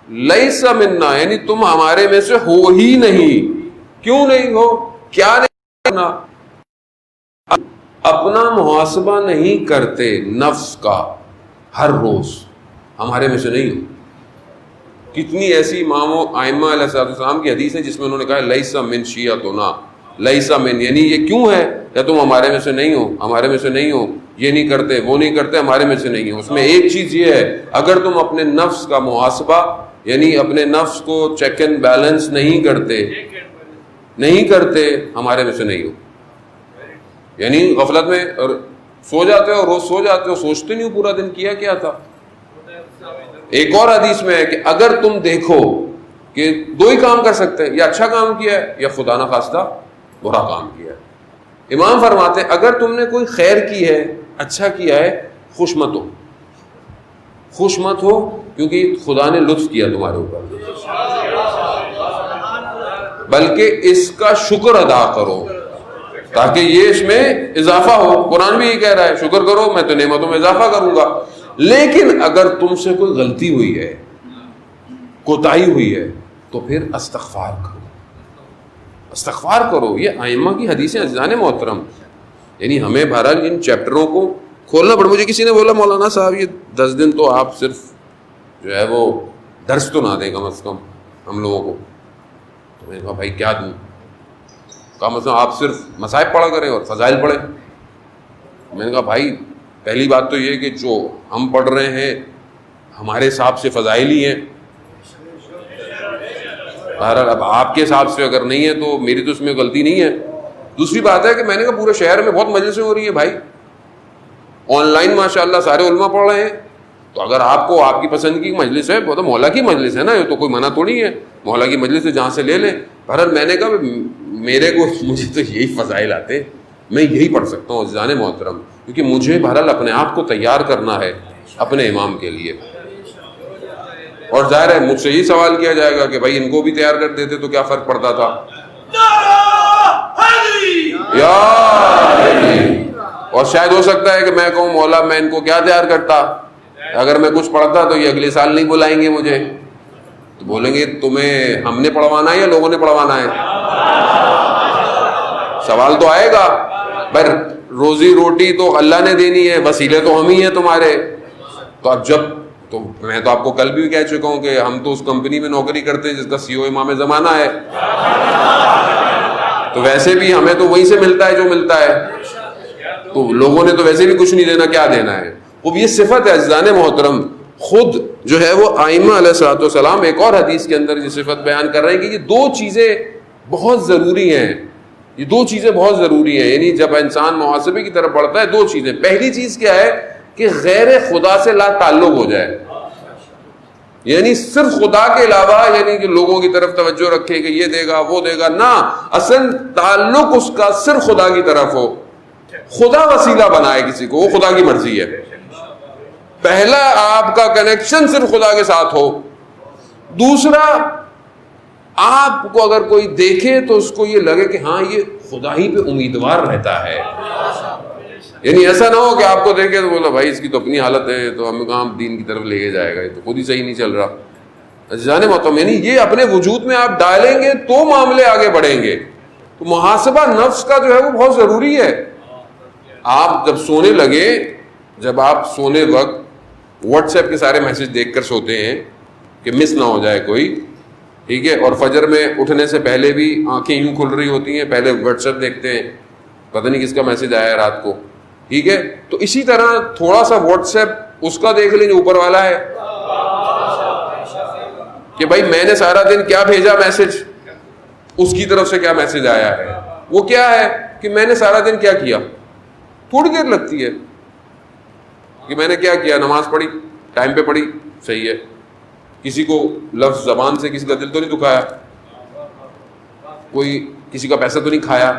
لیس منا, یعنی تم ہمارے میں سے ہو ہی نہیں. کیوں نہیں ہو, کیا نہیں کرنا؟ اپنا محاسبہ نہیں کرتے نفس کا ہر روز, ہمارے میں سے نہیں ہو. کتنی ایسی اماموں ائمہ علیہ السلام کی حدیث ہے جس میں انہوں نے کہا لیس من شیعتنا, لیس من, یعنی یہ کیوں ہے کہ تم ہمارے میں سے نہیں ہو, ہمارے میں سے نہیں ہو, یہ نہیں کرتے وہ نہیں کرتے, ہمارے میں سے نہیں ہو. اس میں ایک چیز یہ ہے, اگر تم اپنے نفس کا محاسبہ یعنی اپنے نفس کو چیک اینڈ بیلنس نہیں کرتے ہمارے میں سے نہیں ہو. یعنی غفلت میں اور سو جاتے ہو, روز سو جاتے ہو, سوچتے نہیں ہو پورا دن کیا کیا تھا. ایک اور حدیث میں ہے کہ اگر تم دیکھو کہ دو ہی کام کر سکتے ہیں, یا اچھا کام کیا ہے یا خدا نخواستہ برا کام کیا ہے. امام فرماتے ہیں اگر تم نے کوئی خیر کی ہے, اچھا کیا ہے, خوش مت ہو, خوش مت ہو, کیونکہ خدا نے لطف کیا تمہارے اوپر, بلکہ اس کا شکر ادا کرو تاکہ یہ اس میں اضافہ ہو. قرآن بھی یہ کہہ رہا ہے شکر کرو میں تو نعمتوں میں اضافہ کروں گا. لیکن اگر تم سے کوئی غلطی ہوئی ہے, کوتاہی ہوئی ہے, تو پھر استغفار کرو, استغفار کرو. یہ ائمہ کی حدیثیں عزیزان محترم. یعنی ہمیں بہرحال ان چیپٹروں کو کھولنا پڑا. مجھے کسی نے بولا مولانا صاحب یہ 10 دن تو آپ صرف جو ہے وہ درس تو نہ دیں کم از کم ہم لوگوں کو. تو میں نے کہا بھائی کیا دوں, کم از کم آپ صرف مصائب پڑھا کریں اور فضائل پڑھیں. میں نے کہا بھائی پہلی بات تو یہ کہ جو ہم پڑھ رہے ہیں ہمارے حساب سے فضائل ہی ہیں. بہرحال اب آپ کے حساب سے اگر نہیں ہے تو میری تو اس میں غلطی نہیں ہے. دوسری بات ہے کہ میں نے کہا پورے شہر میں بہت مجلسیں ہو رہی ہیں بھائی, آن لائن ماشاءاللہ سارے علماء پڑھ رہے ہیں. تو اگر آپ کو آپ کی پسند کی مجلس ہے, وہ تو مولا کی مجلس ہے نا, یہ تو کوئی منع تھوڑی ہے, مولا کی مجلس ہے جہاں سے لے لیں. بہرحال میں نے کہا مجھے تو یہی فضائل آتے ہیں, میں یہی پڑھ سکتا ہوں عزیزان محترم, کیونکہ مجھے بہرحال اپنے آپ کو تیار کرنا ہے اپنے امام کے لیے. اور ظاہر ہے مجھ سے یہ سوال کیا جائے گا کہ بھائی ان کو بھی تیار کر دیتے تو کیا فرق پڑتا تھا. یا اور شاید ہو سکتا ہے کہ میں کہوں مولا میں ان کو کیا تیار کرتا, اگر میں کچھ پڑھتا تو یہ اگلے سال نہیں بلائیں گے مجھے. تو بولیں گے تمہیں ہم نے پڑھوانا ہے یا لوگوں نے پڑھوانا ہے. سوال تو آئے گا بھائی, روزی روٹی تو اللہ نے دینی ہے, وسیلے تو ہم ہی ہیں تمہارے. تو اب جب تو میں تو آپ کو کل بھی کہہ چکا ہوں کہ ہم تو اس کمپنی میں نوکری کرتے ہیں جس کا سی او امام زمانہ ہے, تو ویسے بھی ہمیں تو وہیں سے ملتا ہے جو ملتا ہے. تو لوگوں نے تو ویسے بھی کچھ نہیں دینا, کیا دینا ہے. وہ یہ صفت ہے عزیزان محترم. خود جو ہے وہ ائمہ علیہ الصلوۃ والسلام ایک اور حدیث کے اندر یہ صفت بیان کر رہے ہیں کہ یہ دو چیزیں بہت ضروری ہیں, یہ دو چیزیں بہت ضروری ہیں. یعنی جب انسان محاسبے کی طرف بڑھتا ہے, دو چیزیں. پہلی چیز کیا ہے کہ غیر خدا سے لا تعلق ہو جائے, یعنی صرف خدا کے علاوہ, یعنی کہ لوگوں کی طرف توجہ رکھے کہ یہ دے گا وہ دے گا, نہ, اصل تعلق اس کا صرف خدا کی طرف ہو. خدا وسیلہ بنائے کسی کو, وہ خدا کی مرضی ہے. پہلا آپ کا کنیکشن صرف خدا کے ساتھ ہو. دوسرا آپ کو اگر کوئی دیکھے تو اس کو یہ لگے کہ ہاں یہ خدا ہی پہ امیدوار رہتا ہے. یعنی ایسا نہ ہو کہ آپ کو دیکھے تو بولا بھائی اس کی تو اپنی حالت ہے, تو ہم کہاں دین کی طرف لے کے جائے گا, یہ تو خود ہی صحیح نہیں چل رہا. جانے محترم یعنی یہ اپنے وجود میں آپ ڈالیں گے تو معاملے آگے بڑھیں گے. تو محاسبہ نفس کا جو ہے وہ بہت ضروری ہے. آپ جب سونے لگے, جب آپ سونے وقت واٹس ایپ کے سارے میسج دیکھ کر سوتے ہیں کہ مس نہ ہو جائے کوئی, ٹھیک ہے, اور فجر میں اٹھنے سے پہلے بھی آنکھیں یوں کھل رہی ہوتی ہیں, پہلے واٹس ایپ دیکھتے ہیں پتہ نہیں کس کا میسج آیا ہے رات کو, ٹھیک ہے. تو اسی طرح تھوڑا سا واٹس ایپ اس کا دیکھ لیں جو اوپر والا ہے کہ بھائی میں نے سارا دن کیا بھیجا میسج, اس کی طرف سے کیا میسج آیا ہے. وہ کیا ہے کہ میں نے سارا دن کیا کیا. تھوڑی دیر لگتی ہے کہ میں نے کیا کیا, نماز پڑھی, ٹائم پہ پڑھی, صحیح ہے, کسی کو لفظ زبان سے کسی کا دل تو نہیں دکھایا, کوئی کسی کا پیسہ تو نہیں کھایا,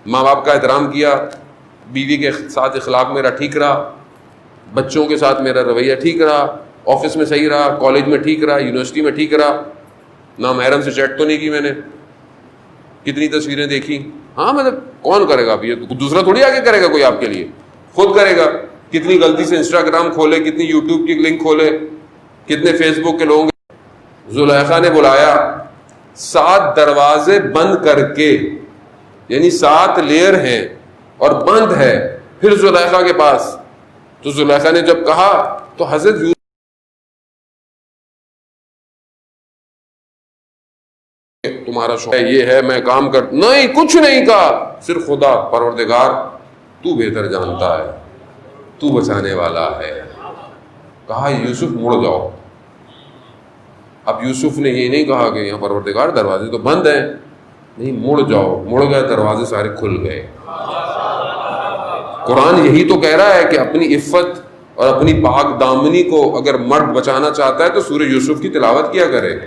ماں باپ کا احترام کیا، بیوی کے ساتھ اخلاق میرا ٹھیک رہا، بچوں کے ساتھ میرا رویہ ٹھیک رہا، آفس میں صحیح رہا، کالج میں ٹھیک رہا، یونیورسٹی میں ٹھیک رہا، نامحرم سے چیٹ تو نہیں کی میں نے، کتنی تصویریں دیکھی. ہاں مطلب کون کرے گا؟ اب یہ دوسرا تھوڑی آگے کرے گا کوئی آپ کے لیے، خود کرے گا. کتنی غلطی سے انسٹاگرام کھولے، کتنی یوٹیوب کی لنک کھولے، کتنے فیس بک کے لوگ. زلیخا نے بلایا 7 دروازے بند کر کے، یعنی 7 لیئر ہیں اور بند ہے، پھر زلیخا کے پاس. تو زلیخا نے جب کہا تو حضرت تمہارا شوق یہ ہے میں کام کر، نہیں کچھ نہیں کہا، صرف خدا پروردگار تو بہتر جانتا ہے، تو بچانے والا ہے. کہا یوسف مڑ جاؤ. اب یوسف نے یہ نہیں کہا کہ یہاں پروردگار دروازے تو بند ہیں، نہیں مڑ جاؤ. مڑ گئے، دروازے سارے کھل گئے. قرآن یہی تو کہہ رہا ہے کہ اپنی عفت اور اپنی پاک دامنی کو اگر مرد بچانا چاہتا ہے تو سورہ یوسف کی تلاوت کیا کرے،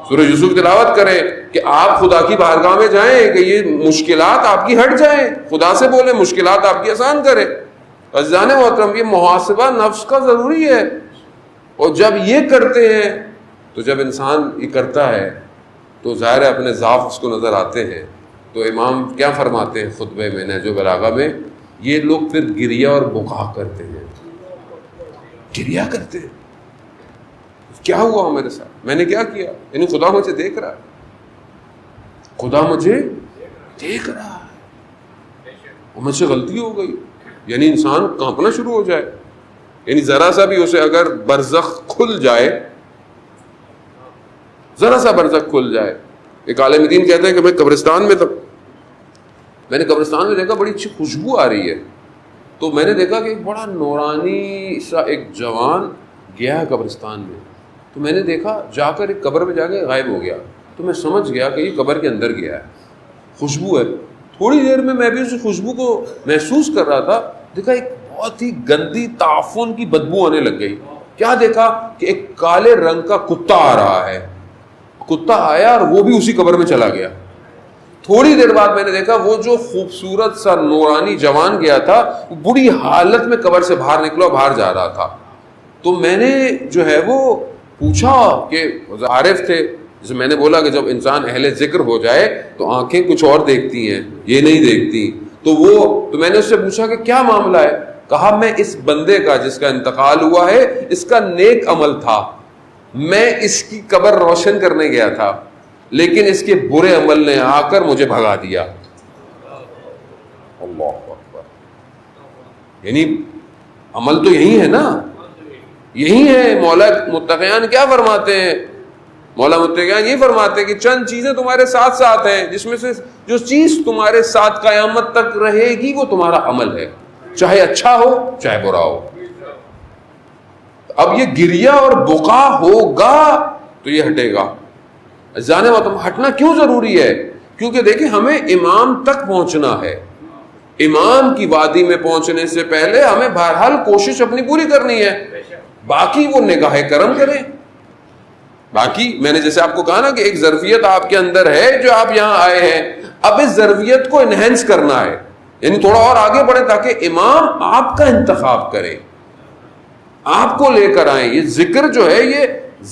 سورہ یوسف تلاوت کریں کہ آپ خدا کی بارگاہ میں جائیں کہ یہ مشکلات آپ کی ہٹ جائیں، خدا سے بولیں مشکلات آپ کی آسان کرے. عزیزان محترم، یہ محاسبہ نفس کا ضروری ہے، اور جب یہ کرتے ہیں تو جب انسان یہ کرتا ہے تو ظاہر ہے اپنے ضعف اس کو نظر آتے ہیں. تو امام کیا فرماتے ہیں خطبے میں نہج البلاغہ میں، یہ لوگ پھر گریہ اور بکا کرتے ہیں. گریہ کرتے ہیں، کیا ہوا میرے ساتھ، میں نے کیا کیا؟ یعنی خدا مجھے دیکھ رہا ہے، خدا مجھے دیکھ رہا ہے اور مجھ سے غلطی ہو گئی. یعنی انسان کانپنا شروع ہو جائے، یعنی ذرا سا بھی اسے اگر برزخ کھل جائے، ذرا سا برزخ کھل جائے. ایک عالم دین کہتے ہیں کہ میں قبرستان میں تھا، میں نے قبرستان میں دیکھا بڑی اچھی خوشبو آ رہی ہے. تو میں نے دیکھا کہ ایک بڑا نورانی سا ایک جوان گیا ہے قبرستان میں. تو میں نے دیکھا جا کر ایک قبر میں جا کے غائب ہو گیا. تو میں سمجھ گیا کہ یہ قبر کے اندر گیا ہے، خوشبو ہے. تھوڑی دیر میں بھی اس خوشبو کو محسوس کر رہا تھا، دیکھا ایک بہت ہی گندی تعفن کی بدبو آنے لگ گئی. کیا دیکھا کہ ایک کالے رنگ کا کتا آ رہا ہے. کتا آیا اور وہ بھی اسی قبر میں چلا گیا. تھوڑی دیر بعد میں نے دیکھا وہ جو خوبصورت سا نورانی جوان گیا تھا وہ بری حالت میں قبر سے باہر نکلا، باہر جا رہا تھا. تو میں نے جو ہے وہ پوچھا کہ عارف تھے، جیسے میں نے بولا کہ جب انسان اہل ذکر ہو جائے تو آنکھیں کچھ اور دیکھتی ہیں، یہ نہیں دیکھتی. تو میں نے اس سے پوچھا کہ کیا معاملہ ہے؟ کہا میں اس بندے کا جس کا انتقال ہوا ہے اس کا نیک عمل تھا، میں اس کی قبر روشن کرنے گیا تھا لیکن اس کے برے عمل نے آ کر مجھے بھگا دیا. اللہ اکبر. یعنی عمل تو یہی ہے نا، یہی ہے. مولا متقیان کیا فرماتے ہیں؟ مولا متقیان یہ فرماتے ہیں کہ چند چیزیں تمہارے ساتھ ساتھ ہیں جس میں سے جو چیز تمہارے ساتھ قیامت تک رہے گی وہ تمہارا عمل ہے، چاہے اچھا ہو چاہے برا ہو. اب یہ گریہ اور بقا ہوگا تو یہ ہٹے گا. جانے وقت ہٹنا کیوں ضروری ہے؟ کیونکہ دیکھیں ہمیں امام تک پہنچنا ہے. امام کی وادی میں پہنچنے سے پہلے ہمیں بہرحال کوشش اپنی پوری کرنی ہے، باقی وہ نگاہ کرم کریں. باقی میں نے جیسے آپ کو کہا نا کہ ایک ظرفیت آپ کے اندر ہے جو آپ یہاں آئے ہیں، اب اس ظرفیت کو انہینس کرنا ہے، یعنی تھوڑا اور آگے بڑھیں تاکہ امام آپ کا انتخاب کرے، آپ کو لے کر آئیں. یہ ذکر جو ہے یہ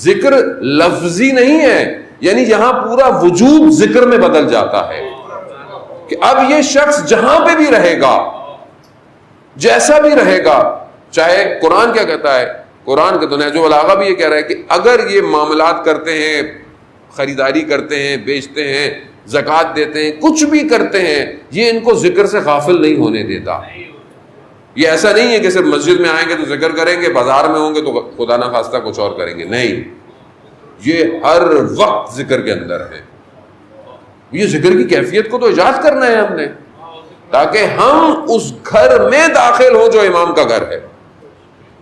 ذکر لفظی نہیں ہے، یعنی یہاں پورا وجود ذکر میں بدل جاتا ہے کہ اب یہ شخص جہاں پہ بھی رہے گا، جیسا بھی رہے گا، چاہے قرآن کیا کہتا ہے، قرآن کے تو نہج البلاغہ بھی یہ کہہ رہا ہے کہ اگر یہ معاملات کرتے ہیں، خریداری کرتے ہیں، بیچتے ہیں، زکوٰۃ دیتے ہیں، کچھ بھی کرتے ہیں، یہ ان کو ذکر سے غافل نہیں ہونے دیتا. یہ ایسا نہیں ہے کہ صرف مسجد میں آئیں گے تو ذکر کریں گے، بازار میں ہوں گے تو خدا نہ خواستہ کچھ اور کریں گے. نہیں، یہ ہر وقت ذکر کے اندر ہے. یہ ذکر کی کیفیت کو تو ایجاد کرنا ہے ہم نے، تاکہ ہم اس گھر میں داخل ہوں جو امام کا گھر ہے.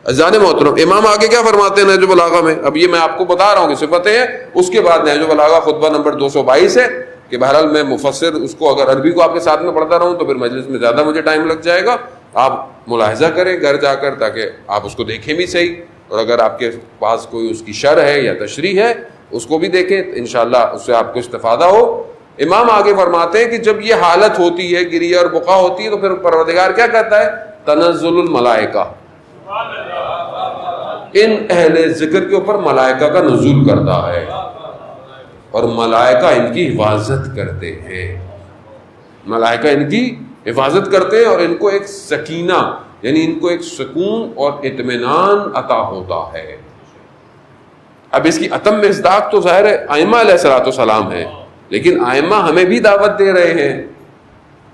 عزیزان محترم، امام آگے کیا فرماتے ہیں نہج البلاغہ میں؟ اب یہ میں آپ کو بتا رہا ہوں کہ صفتیں ہیں، اس کے بعد نہج البلاغہ خطبہ نمبر 222 ہے کہ بہرحال میں مفسر اس کو اگر عربی کو آپ کے ساتھ میں پڑھتا رہوں تو پھر مجلس میں زیادہ مجھے ٹائم لگ جائے گا. آپ ملاحظہ کریں گھر جا کر تاکہ آپ اس کو دیکھیں بھی صحیح، اور اگر آپ کے پاس کوئی اس کی شرح ہے یا تشریح ہے اس کو بھی دیکھیں، انشاءاللہ اس سے آپ کو استفادہ ہو. امام آگے فرماتے ہیں کہ جب یہ حالت ہوتی ہے، گریہ اور بقا ہوتی ہے، تو پھر پروردگار کیا کہتا ہے؟ تنزل الملائکہ، ان اہل ذکر کے اوپر ملائکہ کا نزول کرتا ہے، اور ملائکہ ان کی حفاظت کرتے ہیں، ملائکہ ان کی حفاظت کرتے ہیں، اور ان کو ایک سکینہ، یعنی ان کو ایک سکون اور اطمینان عطا ہوتا ہے۔ اب اس کی اتم مصداق تو ظاہر ہے ائمہ علیہ الصلوۃ والسلام ہے، لیکن ائمہ ہمیں بھی دعوت دے رہے ہیں۔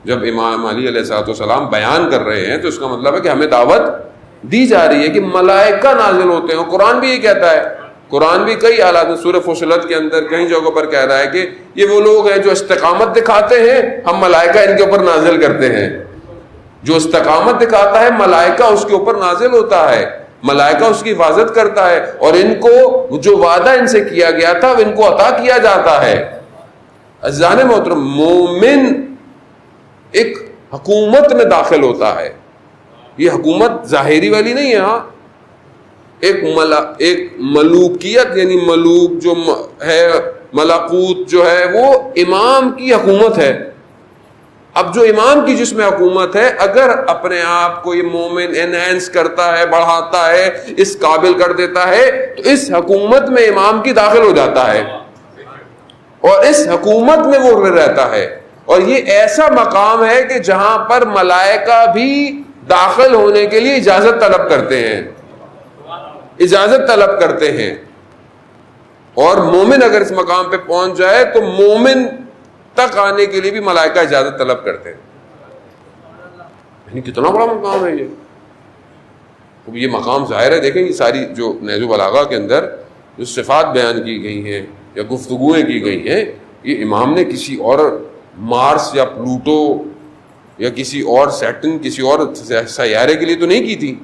جب امام علی علیہ الصلوۃ والسلام بیان کر رہے ہیں تو اس کا مطلب ہے کہ ہمیں دعوت دی جا رہی ہے کہ ملائکہ نازل ہوتے ہیں، اور قرآن بھی یہ کہتا ہے، قرآن بھی کئی حالات میں سورہ فصلت کے اندر کئی جگہوں پر کہہ رہا ہے کہ یہ وہ لوگ ہیں جو استقامت دکھاتے ہیں، ہم ملائکہ ان کے اوپر نازل کرتے ہیں۔ جو استقامت دکھاتا ہے ملائکہ اس کے اوپر نازل ہوتا ہے، ملائکہ اس کی حفاظت کرتا ہے، اور ان کو جو وعدہ ان سے کیا گیا تھا ان کو عطا کیا جاتا ہے۔ عزیزان محترم، مومن ایک حکومت میں داخل ہوتا ہے، یہ حکومت ظاہری والی نہیں ہے، ہاں ایک ملوکیت، یعنی ملوک جو ہے، ملکوت جو ہے وہ امام کی حکومت ہے۔ اب جو امام کی جس میں حکومت ہے، اگر اپنے آپ کو یہ مومن انہینس کرتا ہے، بڑھاتا ہے، اس قابل کر دیتا ہے، تو اس حکومت میں امام کی داخل ہو جاتا ہے اور اس حکومت میں وہ رہتا ہے، اور یہ ایسا مقام ہے کہ جہاں پر ملائکہ بھی داخل ہونے کے لیے اجازت طلب کرتے ہیں، اجازت طلب کرتے ہیں، اور مومن اگر اس مقام پہ پہنچ جائے تو مومن تک آنے کے لیے بھی ملائکہ اجازت طلب کرتے ہیں۔ یعنی کتنا بڑا مقام ہے یہ مقام ظاہر ہے۔ دیکھیں یہ ساری جو نہج البلاغہ کے اندر جو صفات بیان کی گئی ہیں یا گفتگویں کی گئی ہیں، یہ امام نے کسی اور مارس یا پلوٹو یا کسی اور سیٹن، کسی اور سیارے کے لیے تو نہیں کی تھی،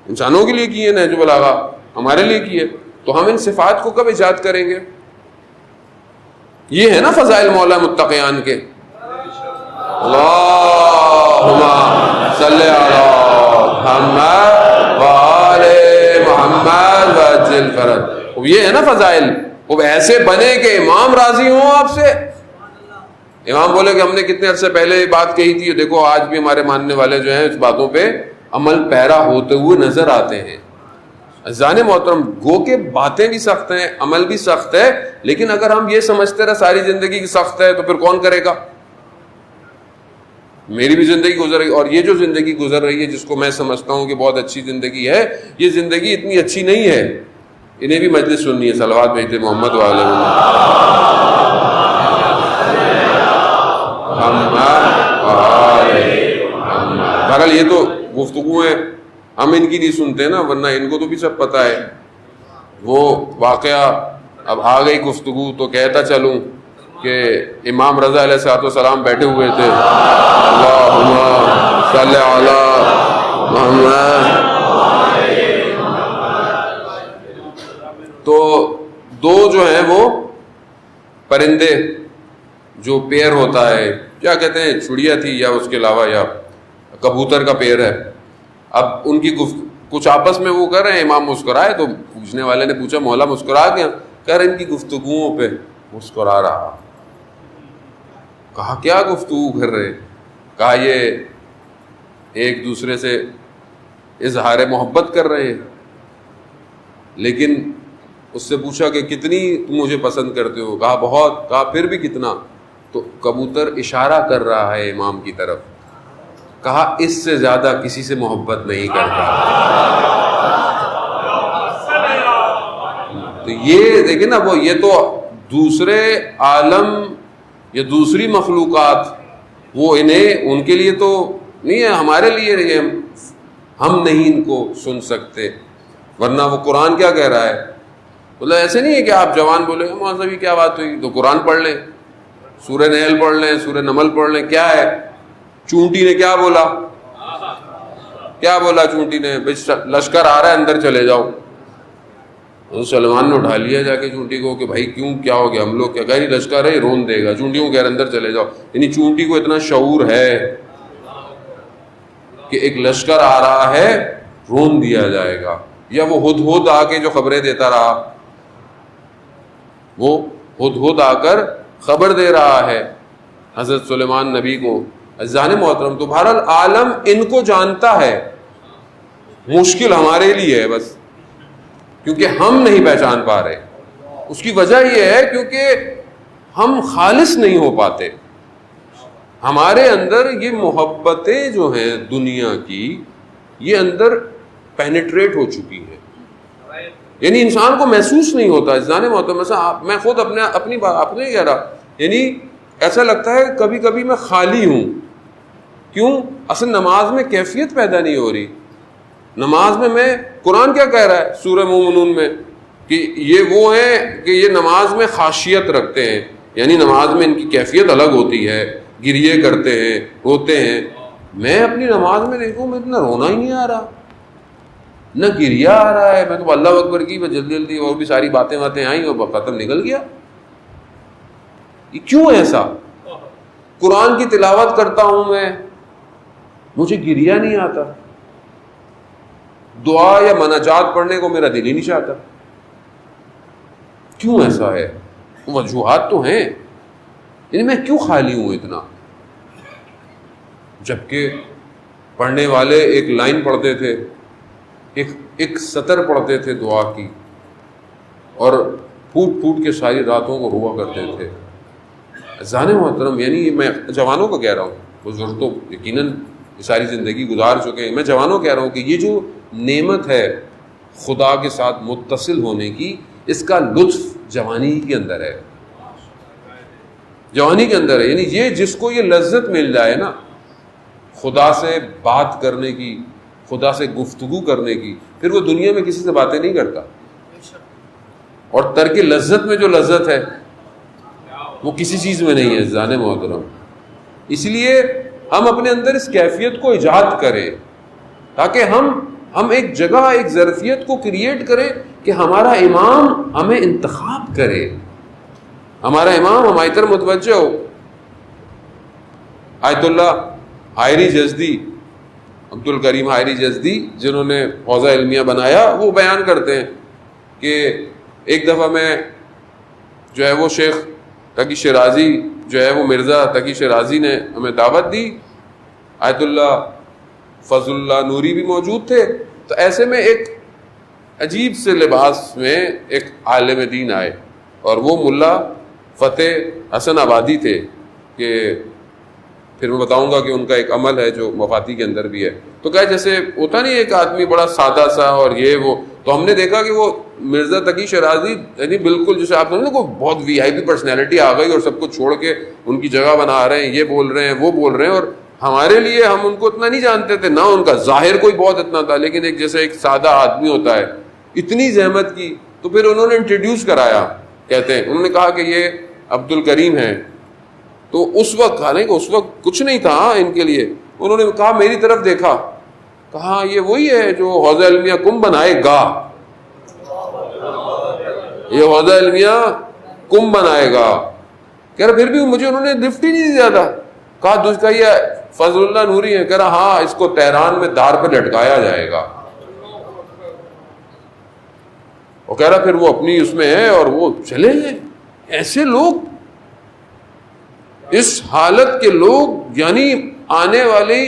انسانوں کے لیے کی ہے نہج البلاغہ، ہمارے لیے کی ہے، تو ہم ان صفات کو کب ایجاد کریں گے؟ یہ ہے نا فضائل مولا متقیان کے، اللہم صلی علی محمد وآل محمد وعجل فرج، یہ ہے نا فضائل، وہ ایسے بنے کہ امام راضی ہوں آپ سے۔ امام بولے کہ ہم نے کتنے عرصے پہلے یہ بات کہی تھی، دیکھو آج بھی ہمارے ماننے والے جو ہیں اس باتوں پہ عمل پیرا ہوتے ہوئے نظر آتے ہیں۔ عزیزان محترم، گو کہ باتیں بھی سخت ہیں، عمل بھی سخت ہے، لیکن اگر ہم یہ سمجھتے رہے ساری زندگی کی سخت ہے تو پھر کون کرے گا؟ میری بھی زندگی گزر رہی، اور یہ جو زندگی گزر رہی ہے جس کو میں سمجھتا ہوں کہ بہت اچھی زندگی ہے، یہ زندگی اتنی اچھی نہیں ہے۔ انہیں بھی مجلس سننی ہے، صلوات بھیجتے محمد وعلیہ بہرحال یہ تو گفتگو ہے، ہم ان کی نہیں سنتے نا، ورنہ ان کو تو بھی سب پتہ ہے۔ وہ واقعہ اب آ گئی گفتگو تو کہتا چلوں کہ امام رضا علیہ السلام بیٹھے ہوئے تھے، اللہم صلی علی محمد، تو دو جو ہیں وہ پرندے جو پیر ہوتا ہے، کیا کہتے ہیں، چڑیا تھی یا اس کے علاوہ یا کبوتر کا پیر ہے، اب ان کی کچھ آپس میں وہ کر رہے ہیں، امام مسکرائے تو پوچھنے والے نے پوچھا مولا مسکرا کیا؟ کہہ رہے ان کی گفتگوؤں پہ مسکرا رہا۔ کہا کیا گفتگو کر رہے؟ کہا یہ ایک دوسرے سے اظہار محبت کر رہے ہیں، لیکن اس سے پوچھا کہ کتنی تم مجھے پسند کرتے ہو؟ کہا بہت۔ کہا پھر بھی کتنا؟ تو کبوتر اشارہ کر رہا ہے امام کی طرف، کہا اس سے زیادہ کسی سے محبت نہیں کرتا۔ تو یہ دیکھیں نا، وہ یہ تو دوسرے عالم یا دوسری مخلوقات، وہ انہیں ان کے لیے تو نہیں ہے، ہمارے لیے یہ ہم نہیں ان کو سن سکتے، ورنہ وہ قرآن کیا کہہ رہا ہے؟ بولا ایسے نہیں ہے کہ آپ جوان بولے مولوی کیا بات ہوئی، تو قرآن پڑھ لیں، سورہ نحل پڑھ لیں، سورہ نمل پڑھ لیں، کیا ہے؟ چونٹی نے کیا بولا؟ کیا بولا چونٹی نے؟ لشکر آ رہا ہے اندر چلے جاؤ۔ سلمان نے اٹھا لیا جا کے چونٹی کو کہ بھائی کیوں، کیا ہو گیا، ہم لوگ کیا؟ کہہ رہی لشکر ہے رون دے گا، چونٹی کو کہہ رہے اندر چلے جاؤ۔ یعنی چونٹی کو اتنا شعور ہے کہ ایک لشکر آ رہا ہے رون دیا جائے گا، یا وہ ہدہد آ کے جو خبریں دیتا رہا، وہ ہدہد آ کر خبر دے رہا ہے حضرت سلیمان نبی کو. عزیزان محترم، تو بہرحال عالم ان کو جانتا ہے، مشکل ہمارے لیے ہے بس، کیونکہ ہم نہیں پہچان پا رہے. اس کی وجہ یہ ہے کیونکہ ہم خالص نہیں ہو پاتے. ہمارے اندر یہ محبتیں جو ہیں دنیا کی، یہ اندر پینیٹریٹ ہو چکی ہیں، یعنی انسان کو محسوس نہیں ہوتا. عزیزان محترم، مثلا میں خود اپنی بات نہیں کہہ رہا، یعنی ایسا لگتا ہے کبھی کبھی میں خالی ہوں. کیوں؟ اصل نماز میں کیفیت پیدا نہیں ہو رہی. نماز میں قرآن کیا کہہ رہا ہے سورہ مومنون میں کہ یہ وہ ہیں کہ یہ نماز میں خاشیت رکھتے ہیں، یعنی نماز میں ان کی کیفیت الگ ہوتی ہے، گریے کرتے ہیں، روتے ہیں. میں اپنی نماز میں دیکھوں میں اتنا رونا ہی نہیں آ رہا، نہ گریا آ رہا ہے. میں تو اللہ اکبر کی جلدی جلدی اور بھی ساری باتیں آئیں اور ختم نکل گیا. یہ کیوں ایسا؟ قرآن کی تلاوت کرتا ہوں میں، مجھے گریا نہیں آتا، دعا یا مناجات پڑھنے کو میرا دل ہی نہیں چاہتا. کیوں ایسا ہے؟ وجوہات تو ہیں، یعنی میں کیوں خالی ہوں اتنا؟ جبکہ پڑھنے والے ایک لائن پڑھتے تھے، ایک سطر پڑھتے تھے دعا کی، اور پھوٹ پھوٹ کے ساری راتوں کو ہوا کرتے تھے. عزیزان محترم، یعنی میں جوانوں کو کہہ رہا ہوں، بزرگ تو یقیناً ساری زندگی گزار چکے ہیں، میں جوانوں کہہ رہا ہوں کہ یہ جو نعمت ہے خدا کے ساتھ متصل ہونے کی، اس کا لطف جوانی کے اندر ہے، جوانی کے اندر ہے. یعنی یہ جس کو یہ لذت مل جائے نا خدا سے بات کرنے کی، خدا سے گفتگو کرنے کی، پھر وہ دنیا میں کسی سے باتیں نہیں کرتا. اور ترک لذت میں جو لذت ہے وہ کسی چیز میں نہیں ہے عزیزان محترم. اس لیے ہم اپنے اندر اس کیفیت کو ایجاد کریں تاکہ ہم ایک جگہ، ایک ظرفیت کو کریٹ کریں کہ ہمارا امام ہمیں انتخاب کرے، ہمارا امام ہماری طرف متوجہ ہو. آیت اللہ حائری جزدی، عبد الکریم حائری جزدی، جنہوں نے حوزہ علمیہ بنایا، وہ بیان کرتے ہیں کہ ایک دفعہ میں جو ہے وہ شیخ تقی شیرازی جو ہے وہ مرزا تقی شیرازی نے ہمیں دعوت دی، آیت اللہ فضل اللہ نوری بھی موجود تھے. تو ایسے میں ایک عجیب سے لباس میں ایک عالم دین آئے، اور وہ ملا فتح حسن آبادی تھے. کہ پھر میں بتاؤں گا کہ ان کا ایک عمل ہے جو مفاتی کے اندر بھی ہے. تو کہا جیسے ہوتا نہیں ایک آدمی بڑا سادہ سا اور یہ وہ، تو ہم نے دیکھا کہ وہ مرزا تقی شیرازی یعنی بالکل جیسے آپ نے کو بہت وی آئی پی پرسنالٹی آ گئی اور سب کچھ چھوڑ کے ان کی جگہ بنا رہے ہیں، یہ بول رہے ہیں وہ بول رہے ہیں. اور ہمارے لیے ہم ان کو اتنا نہیں جانتے تھے، نہ ان کا ظاہر کوئی بہت اتنا تھا، لیکن ایک جیسے ایک سادہ آدمی ہوتا ہے، اتنی زحمت کی. تو پھر انہوں نے انٹروڈیوس کرایا، کہتے ہیں انہوں نے کہا کہ یہ عبد الکریم ہیں. تو اس وقت حالانکہ اس وقت کچھ نہیں تھا ان کے لیے، انہوں نے کہا میری طرف دیکھا، کہا یہ وہی ہے جو حوزہ علمیہ کم بنائے گا، یہ حوزہ علمیہ کم بنائے گا. کہہ رہا پھر بھی مجھے انہوں نے لفٹ ہی نہیں دیا تھا. کہا یہ فضل اللہ نوری ہے. کہہ رہا ہاں اس کو تہران میں دار پہ لٹکایا جائے گا. اور کہہ رہا پھر وہ اپنی اس میں ہے اور وہ چلے گئے. ایسے لوگ، اس حالت کے لوگ، یعنی آنے والی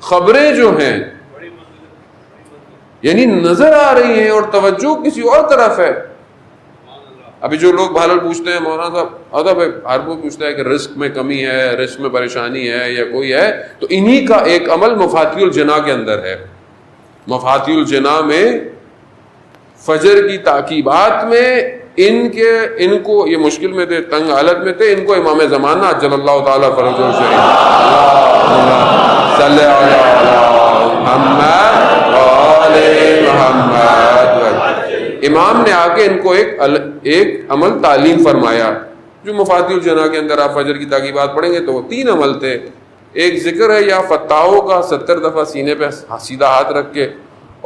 خبریں جو ہیں یعنی نظر آ رہی ہیں اور توجہ کسی اور طرف ہے. ابھی جو لوگ بہرحال پوچھتے ہیں مولانا صاحب، ہر کوئی پوچھتا ہے کہ رزق میں کمی ہے، رزق میں پریشانی ہے یا کوئی ہے، تو انہی کا ایک عمل مفاتی الجنا کے اندر ہے. مفاتی الجنا میں فجر کی تعقیبات میں ان کو یہ مشکل میں تھے، تنگ حالت میں تھے، ان کو امام زمانہ عجل اللہ تعالیٰ فرجہ الشریف صلی اللہ علیہ محمد امام نے آ کے ان کو ایک عمل تعلیم فرمایا، جو مفاتی الجنا کے اندر آپ فجر کی تعقیبات پڑھیں گے تو وہ 3 عمل تھے. ایک ذکر ہے یا فتاحوں کا 70 دفعہ سینے پہ سیدھا ہاتھ رکھ کے،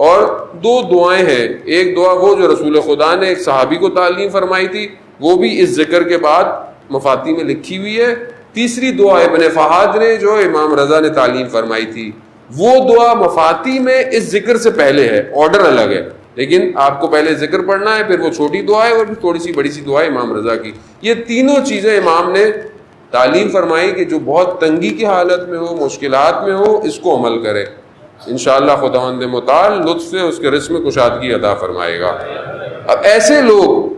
اور 2 دعائیں ہیں. ایک دعا وہ جو رسول خدا نے ایک صحابی کو تعلیم فرمائی تھی، وہ بھی اس ذکر کے بعد مفاتی میں لکھی ہوئی ہے. تیسری دعا ابن فہد نے جو امام رضا نے تعلیم فرمائی تھی، وہ دعا مفاتی میں اس ذکر سے پہلے ہے، آرڈر الگ ہے. لیکن آپ کو پہلے ذکر پڑھنا ہے، پھر وہ چھوٹی دعا ہے، اور پھر تھوڑی سی بڑی سی دعا ہے امام رضا کی. یہ تینوں چیزیں امام نے تعلیم فرمائی کہ جو بہت تنگی کی حالت میں ہو، مشکلات میں ہو، اس کو عمل کرے. انشاءاللہ خداوند متعال لطف سے اس کے رزق میں کشادگی عطا فرمائے گا. اب ایسے لوگ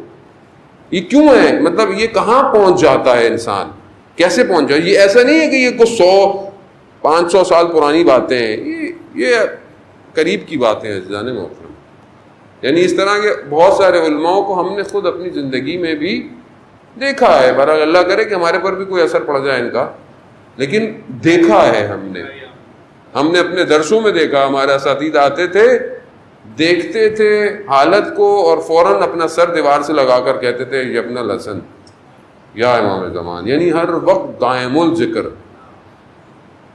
یہ کیوں ہیں؟ مطلب یہ کہاں پہنچ جاتا ہے انسان، کیسے پہنچ جائے؟ یہ ایسا نہیں ہے کہ یہ کچھ 100-500 سال پرانی باتیں ہیں، یہ قریب کی باتیں ہیں جانے محترم. یعنی اس طرح کے بہت سارے علماؤں کو ہم نے خود اپنی زندگی میں بھی دیکھا ہے. بہرحال اللہ کرے کہ ہمارے پر بھی کوئی اثر پڑ جائے ان کا، لیکن دیکھا ہے ہم نے اپنے درسوں میں دیکھا. ہمارے اساتذہ آتے تھے، دیکھتے تھے حالت کو، اور فوراً اپنا سر دیوار سے لگا کر کہتے تھے یہ اپنا الحسن یا امام زمان. یعنی ہر وقت دائم الذکر،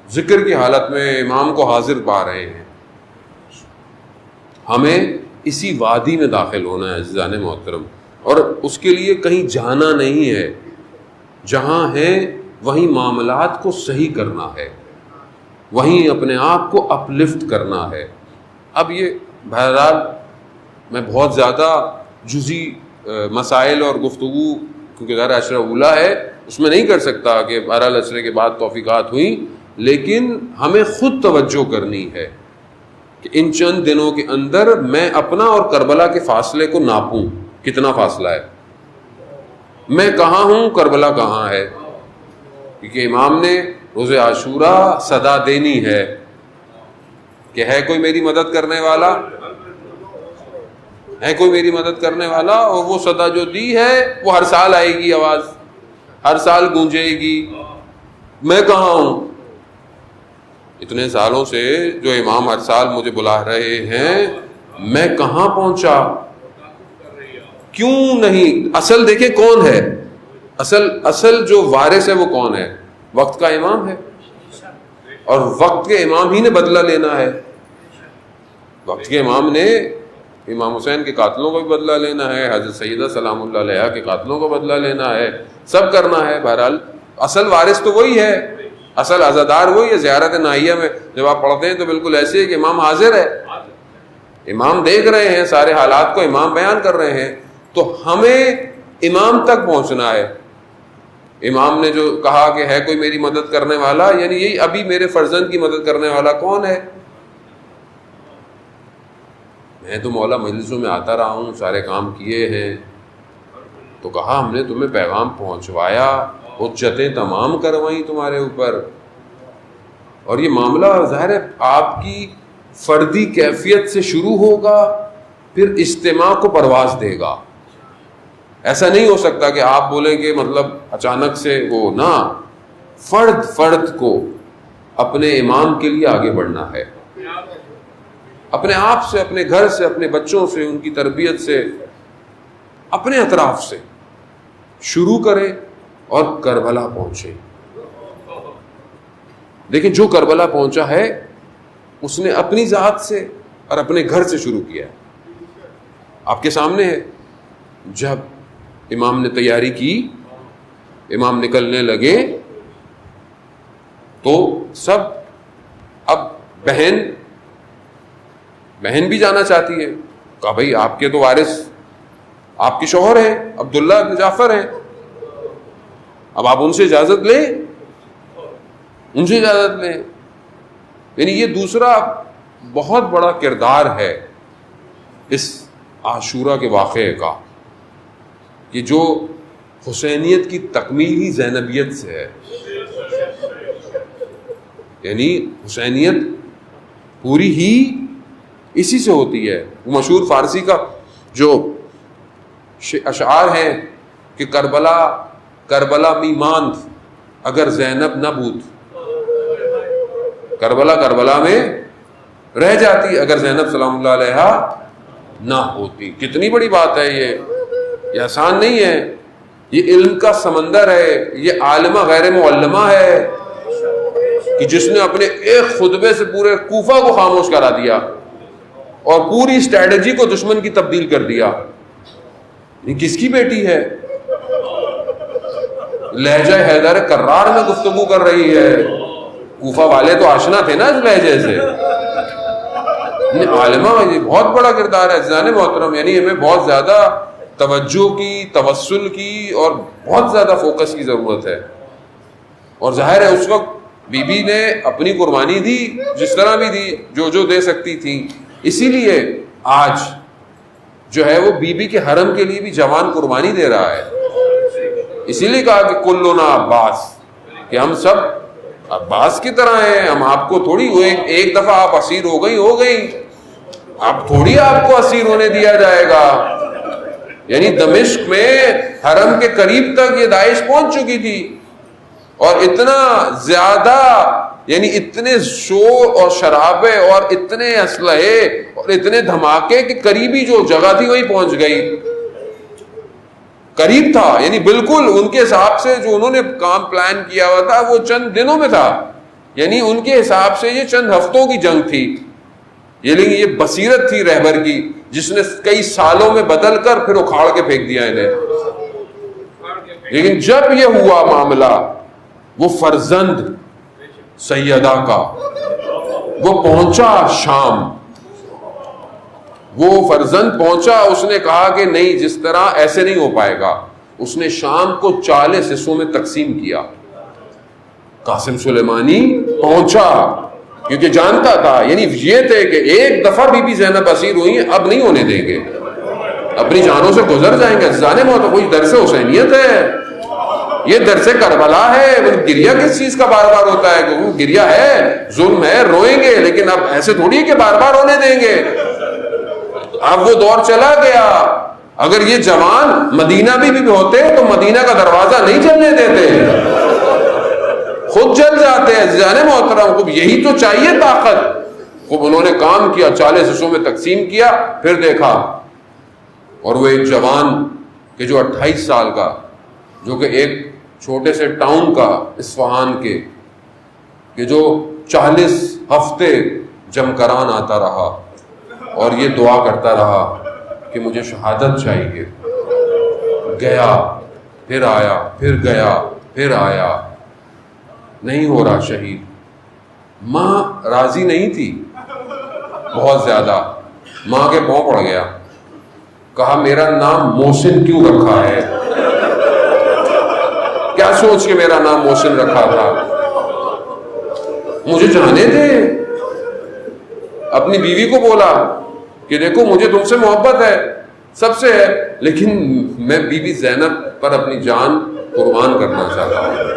ذکر کی حالت میں امام کو حاضر پا رہے ہیں. ہمیں اسی وادی میں داخل ہونا ہے عزیزان محترم، اور اس کے لیے کہیں جانا نہیں ہے. جہاں ہیں وہیں معاملات کو صحیح کرنا ہے، وہیں اپنے آپ کو اپلفٹ کرنا ہے. اب یہ بہرحال میں بہت زیادہ جزئی مسائل اور گفتگو، کیونکہ ذرا عشرہ اولیٰ ہے، اس میں نہیں کر سکتا کہ بہرحال عشرے کے بعد توفیقات ہوئیں، لیکن ہمیں خود توجہ کرنی ہے کہ ان چند دنوں کے اندر میں اپنا اور کربلا کے فاصلے کو ناپوں. کتنا فاصلہ ہے؟ میں کہاں ہوں، کربلا کہاں ہے؟ کیونکہ امام نے روز عاشوراء صدا دینی ہے کہ ہے کوئی میری مدد کرنے والا، ہے کوئی میری مدد کرنے والا. اور وہ صدا جو دی ہے وہ ہر سال آئے گی، آواز ہر سال گونجے گی. میں کہاں ہوں؟ اتنے سالوں سے جو امام ہر سال مجھے بلا رہے ہیں، میں کہاں پہنچا؟ کیوں نہیں؟ اصل دیکھیں کون ہے، اصل جو وارث ہے وہ کون ہے؟ وقت کا امام ہے، اور وقت کے امام ہی نے بدلہ لینا ہے. وقت کے امام نے امام حسین کے قاتلوں کو بھی بدلہ لینا ہے، حضرت سیدہ سلام اللہ علیہا کے قاتلوں کو بدلہ لینا ہے، سب کرنا ہے. بہرحال اصل وارث تو وہی ہے، اصل عزادار وہی ہے. زیارت نائیہ میں جب آپ پڑھتے ہیں تو بالکل ایسے ہے کہ امام حاضر ہے، امام دیکھ رہے ہیں سارے حالات کو، امام بیان کر رہے ہیں. تو ہمیں امام تک پہنچنا ہے. امام نے جو کہا کہ ہے کوئی میری مدد کرنے والا، یعنی یہی ابھی میرے فرزند کی مدد کرنے والا کون ہے؟ میں تو مولا مجلسوں میں آتا رہا ہوں، سارے کام کیے ہیں. تو کہا ہم نے تمہیں پیغام پہنچوایا، حجتیں تمام کروائیں تمہارے اوپر. اور یہ معاملہ ظاہر ہے آپ کی فردی کیفیت سے شروع ہوگا، پھر اجتماع کو پرواز دے گا. ایسا نہیں ہو سکتا کہ آپ بولیں کہ مطلب اچانک سے وہ نہ، فرد کو اپنے امام کے لیے آگے بڑھنا ہے. اپنے آپ سے، اپنے گھر سے، اپنے بچوں سے، ان کی تربیت سے، اپنے اطراف سے شروع کریں اور کربلا پہنچے. دیکھیں جو کربلا پہنچا ہے اس نے اپنی ذات سے اور اپنے گھر سے شروع کیا ہے. آپ کے سامنے ہے. جب امام نے تیاری کی، امام نکلنے لگے تو سب، اب بہن بھی جانا چاہتی ہے. کہا بھائی آپ کے تو وارث آپ کے شوہر ہیں، عبداللہ بن جعفر ہیں، اب آپ ان سے اجازت لیں. یعنی یہ دوسرا بہت بڑا کردار ہے اس عاشورہ کے واقعے کا، کہ جو حسینیت کی تکمیل ہی زینبیت سے ہے. یعنی حسینیت پوری ہی اسی سے ہوتی ہے. وہ مشہور فارسی کا جو اشعار ہیں کہ کربلا می ماند اگر زینب نہ بود، کربلا میں رہ جاتی اگر زینب سلام اللہ علیہا نہ ہوتی. کتنی بڑی بات ہے یہ آسان نہیں ہے. یہ علم کا سمندر ہے، یہ عالمہ غیر معلمہ ہے کہ جس نے اپنے ایک خطبے سے پورے کوفہ کو خاموش کرا دیا اور پوری اسٹریٹجی کو دشمن کی تبدیل کر دیا. یہ کس کی بیٹی ہے؟ لہجہ حیدر کرار میں گفتگو کر رہی ہے. کوفہ والے تو آشنا تھے نا اس لہجے سے. عالمہ یہ بہت بڑا کردار ہے عزیزان محترم. یعنی ہمیں بہت زیادہ توجہ کی, توسل کی اور بہت زیادہ فوکس کی ضرورت ہے. اور ظاہر ہے اس وقت بی بی نے اپنی قربانی دی جس طرح بھی دی, جو دے سکتی تھی. اسی لیے آج جو ہے وہ بی بی کے حرم کے لیے بھی جوان قربانی دے رہا ہے. اسی لیے کہا کہ کلنا عباس, کہ ہم سب عباس کی طرح ہیں. ہم آپ کو تھوڑی ایک دفعہ آپ اسیر ہو گئی, آپ تھوڑی آپ کو اسیر ہونے دیا جائے گا. یعنی دمشق میں حرم کے قریب تک یہ داعش پہنچ چکی تھی, اور اتنا زیادہ یعنی اتنے شور اور شرابے اور اتنے اسلحے اور اتنے دھماکے کہ قریبی جو جگہ تھی وہی پہنچ گئی. قریب تھا, یعنی بالکل ان کے حساب سے جو انہوں نے کام پلان کیا ہوا تھا وہ چند دنوں میں تھا. یعنی ان کے حساب سے یہ چند ہفتوں کی جنگ تھی. یہ بصیرت تھی رہبر کی, جس نے کئی سالوں میں بدل کر پھر اکھاڑ کے پھینک دیا انہیں. لیکن جب یہ ہوا معاملہ, وہ فرزند سیدہ کا وہ پہنچا شام, وہ فرزند پہنچا, اس نے کہا کہ نہیں جس طرح ایسے نہیں ہو پائے گا. اس نے شام کو 40 حصوں میں تقسیم کیا. قاسم سلیمانی پہنچا کیونکہ جانتا تھا, یعنی یہ تھے کہ ایک دفعہ بی بی زینب اسیر ہوئی ہیں, اب نہیں ہونے دیں گے, اپنی جانوں سے گزر جائیں گے. جانے میں تو کوئی درس حسینیت ہے, یہ درس کربلا ہے. گریہ کس چیز کا بار بار ہوتا ہے؟ کہ وہ گریہ ہے, ظلم ہے, روئیں گے, لیکن اب ایسے تھوڑی ہے کہ بار بار ہونے دیں گے. اب وہ دور چلا گیا. اگر یہ جوان مدینہ بھی ہوتے تو مدینہ کا دروازہ نہیں چلنے دیتے, خود جل جاتے ہیں. جانے محترم کو یہی تو چاہیے طاقت. خوب انہوں نے کام کیا, 40 حصوں میں تقسیم کیا. پھر دیکھا, اور وہ ایک جوان کہ جو 28 سال کا, جو کہ ایک چھوٹے سے ٹاؤن کا اصفہان کے, کہ جو 40 ہفتے جمکران آتا رہا اور یہ دعا کرتا رہا کہ مجھے شہادت چاہیے. گیا, پھر آیا, پھر گیا, پھر آیا, نہیں ہو رہا شہید. ماں راضی نہیں تھی بہت زیادہ, ماں کے پاؤں پڑ گیا. کہا میرا نام محسن کیوں رکھا ہے؟ کیا سوچ کے میرا نام محسن رکھا تھا؟ مجھے جانے دے. اپنی بیوی کو بولا کہ دیکھو مجھے تم سے محبت ہے, سب سے ہے, لیکن میں بی بی زینب پر اپنی جان قربان کرنا چاہتا ہوں.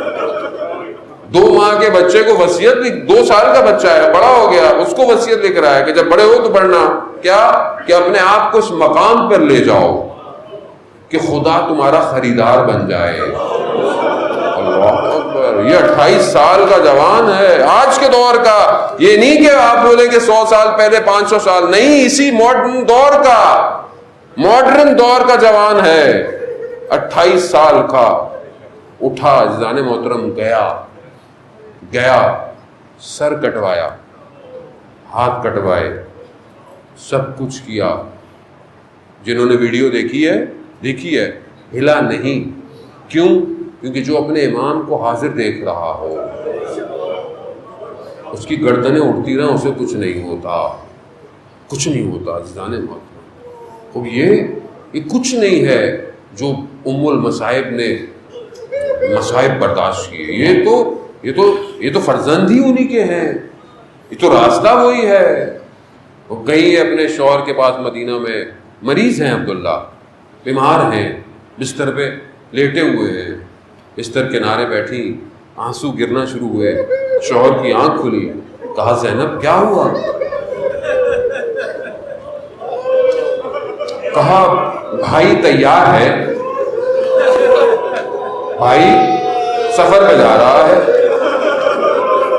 2 ماہ کے بچے کو وصیت لکھ, 2 سال کا بچہ ہے, بڑا ہو گیا, اس کو وصیت لکھ رہا ہے کہ جب بڑے ہو تو پڑھنا کیا, کہ اپنے آپ کو اس مقام پر لے جاؤ کہ خدا تمہارا خریدار بن جائے. اللہ اکبر. یہ 28 سال کا جوان ہے, آج کے دور کا. یہ نہیں کہ آپ بولیں کہ 100 سال پہلے, 500 سال نہیں, اسی ماڈرن دور کا جوان ہے. 28 سال کا. اٹھا عزیزان محترم, گیا, سر کٹوایا, ہاتھ کٹوائے, سب کچھ کیا. جنہوں نے ویڈیو دیکھی ہے ہلا نہیں. کیوں؟ کیونکہ جو اپنے امام کو حاضر دیکھ رہا ہو, اس کی گردنیں اڑتی رہیں, اسے کچھ نہیں ہوتا. عزیزان محترم, اب یہ کچھ نہیں ہے جو ام المصائب نے مصائب برداشت کیے. یہ تو فرزند ہی انہی کے ہیں, یہ تو راستہ وہی ہے. وہ گئی ہے اپنے شوہر کے پاس مدینہ میں, مریض ہیں عبداللہ, بیمار ہیں, بستر پہ لیٹے ہوئے ہیں, بستر کنارے بیٹھی, آنسو گرنا شروع ہوئے. شوہر کی آنکھ کھلی, کہا زینب کیا ہوا؟ کہا بھائی تیار ہے, بھائی سفر پہ جا رہا ہے.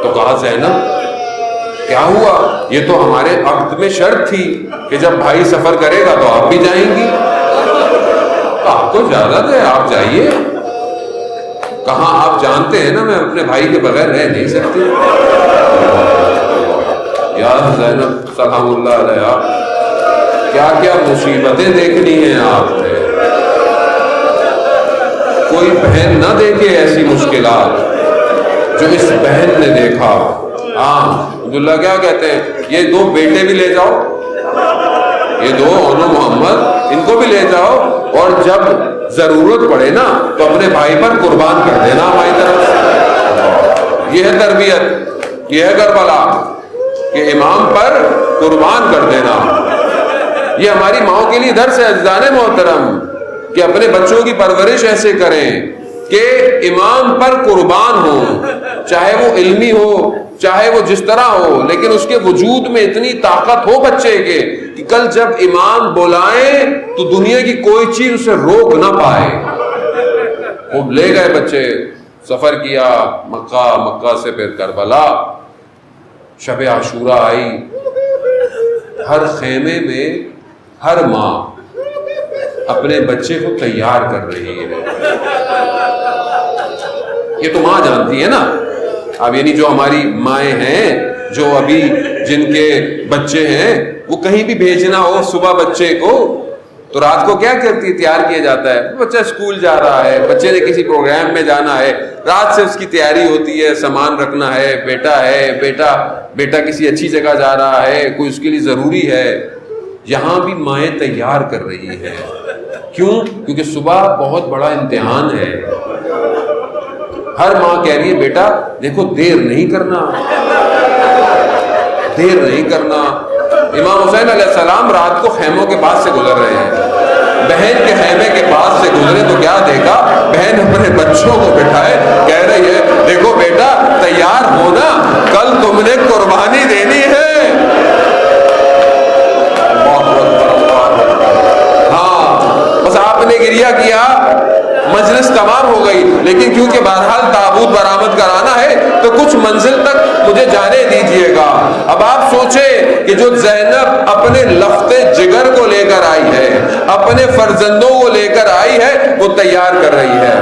تو کہا زینب کیا ہوا؟ یہ تو ہمارے عقد میں شرط تھی کہ جب بھائی سفر کرے گا تو آپ بھی جائیں گی. آپ کو اجازت ہے, آپ جائیے. کہاں آپ جانتے ہیں نا میں اپنے بھائی کے بغیر رہ نہیں سکتی. یا زینب سلام اللہ علیہ, کیا کیا مصیبتیں دیکھنی ہیں آپ نے. کوئی بہن نہ دیکھے ایسی مشکلات جو اس بہن نے دیکھا. ہاں عبداللہ کیا کہتے ہیں, یہ 2 بیٹے بھی لے جاؤ, یہ دو اونو محمد، ان کو بھی لے جاؤ، اور جب ضرورت پڑے نا تو اپنے بھائی پر قربان کر دینا ہماری طرف سے۔ یہ ہے تربیت، یہ ہے کربلا، کہ امام پر قربان کر دینا۔ یہ ہماری ماؤں کے لیے درس ہے عزیزان محترم، کہ اپنے بچوں کی پرورش ایسے کریں کہ امام پر قربان ہو، چاہے وہ علمی ہو، چاہے وہ جس طرح ہو، لیکن اس کے وجود میں اتنی طاقت ہو بچے کے کہ کل جب امام بلائیں تو دنیا کی کوئی چیز اسے روک نہ پائے۔ وہ لے گئے بچے، سفر کیا مکہ، مکہ سے پھر کربلا، شب عاشورہ آئی، ہر خیمے میں ہر ماں اپنے بچے کو تیار کر رہی ہے۔ یہ تو ماں جانتی ہے نا، اب یعنی جو ہماری مائیں ہیں، جو ابھی جن کے بچے ہیں، وہ کہیں بھی بھیجنا ہو صبح بچے کو تو رات کو کیا کرتی ہے؟ تیار کیا جاتا ہے۔ بچہ اسکول جا رہا ہے، بچے نے کسی پروگرام میں جانا ہے، رات سے اس کی تیاری ہوتی ہے، سامان رکھنا ہے، بیٹا ہے، بیٹا کسی اچھی جگہ جا رہا ہے، کوئی اس کے لیے ضروری ہے۔ یہاں بھی مائیں تیار کر رہی ہے، کیوں؟ کیونکہ صبح بہت بڑا امتحان ہے۔ ہر ماں کہہ رہی ہے بیٹا دیکھو دیر نہیں کرنا، دیر نہیں کرنا۔ امام حسین علیہ السلام رات کو خیموں کے پاس سے گزر رہے ہیں، بہن کے خیمے کے پاس سے گزرے تو کیا دیکھا؟ بہن اپنے بچوں کو بٹھائے کہہ رہی ہے دیکھو بیٹا تیار ہونا، کل تم نے قربانی دینی ہے۔ ہاں بس آپ نے گریہ کیا، مجلس تمام ہو گئی، لیکن کیونکہ بہرحال تابوت برآمد کرانا ہے تو کچھ منزل تک مجھے جانے دیجئے گا۔ اب آپ سوچیں کہ جو زینب اپنے لخت جگر کو لے کر آئی ہے، اپنے فرزندوں کو لے کر آئی ہے، وہ تیار کر رہی ہے۔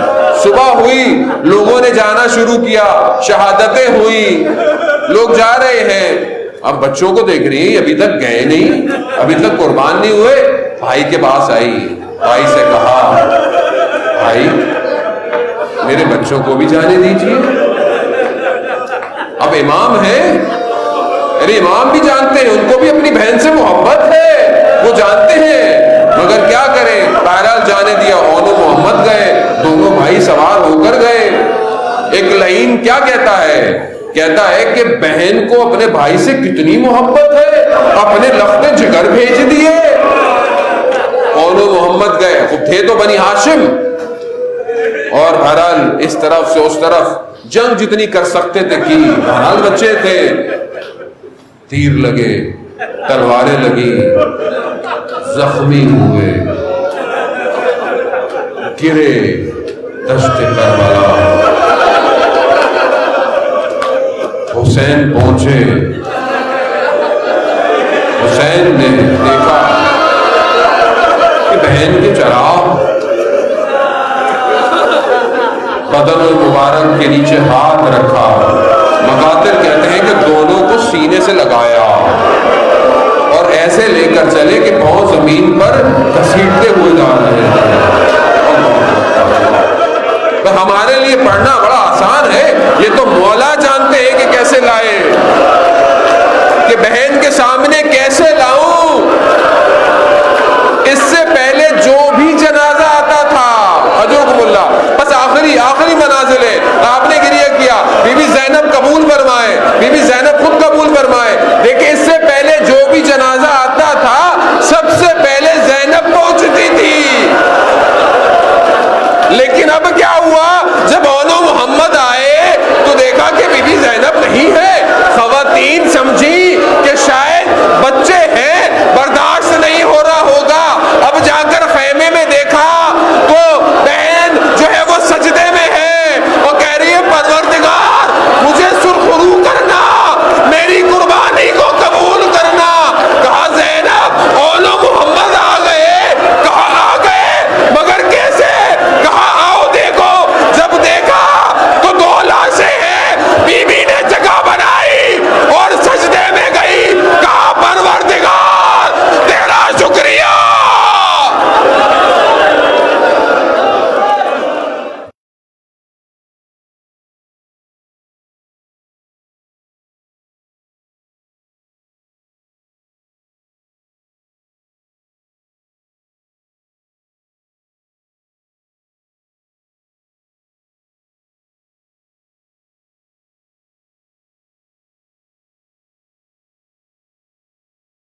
صبح ہوئی، لوگوں نے جانا شروع کیا، شہادتیں ہوئی، لوگ جا رہے ہیں، اب بچوں کو دیکھ رہی ہیں ابھی تک گئے نہیں، ابھی تک قربان نہیں ہوئے۔ بھائی کے پاس آئی، بھائی سے کہا بھائی میرے بچوں کو بھی جانے دیجیے۔ اب امام ہے، ارے امام بھی جانتے ہیں، ان کو بھی اپنی بہن سے محبت ہے، وہ جانتے ہیں، مگر کیا کریں؟ بہرحال جانے دیا، اونو محمد گئے، دونوں بھائی سوار ہو کر گئے۔ ایک لائن کیا کہتا ہے؟ کہتا ہے کہ بہن کو اپنے بھائی سے کتنی محبت ہے، اپنے لخت جگر بھیج دیے۔ اونو محمد گئے، وہ تھے تو بنی ہاشم، اور بہرحال اس طرف سے اس طرف جنگ جتنی کر سکتے تھے کی، بہرحال بچے تھے، تیر لگے، تلواریں لگی، زخمی ہوئے، گرے دشت کربلا۔ حسین پہنچے، حسین نے دیکھا کہ بہن کے چراغ بدن المبارک کے نیچے ہاتھ رکھا، مقاتل کہتے ہیں کہ دونوں کو سینے سے لگایا اور ایسے لے کر چلے کہ پاؤں زمین پر گھسیٹتے ہوئے جا رہے ہیں۔ تو ہمارے لیے پڑھنا بڑا آسان ہے، یہ تو مولا جانتے ہیں کہ کیسے لائے، کہ بہن کے سامنے کیسے لاؤں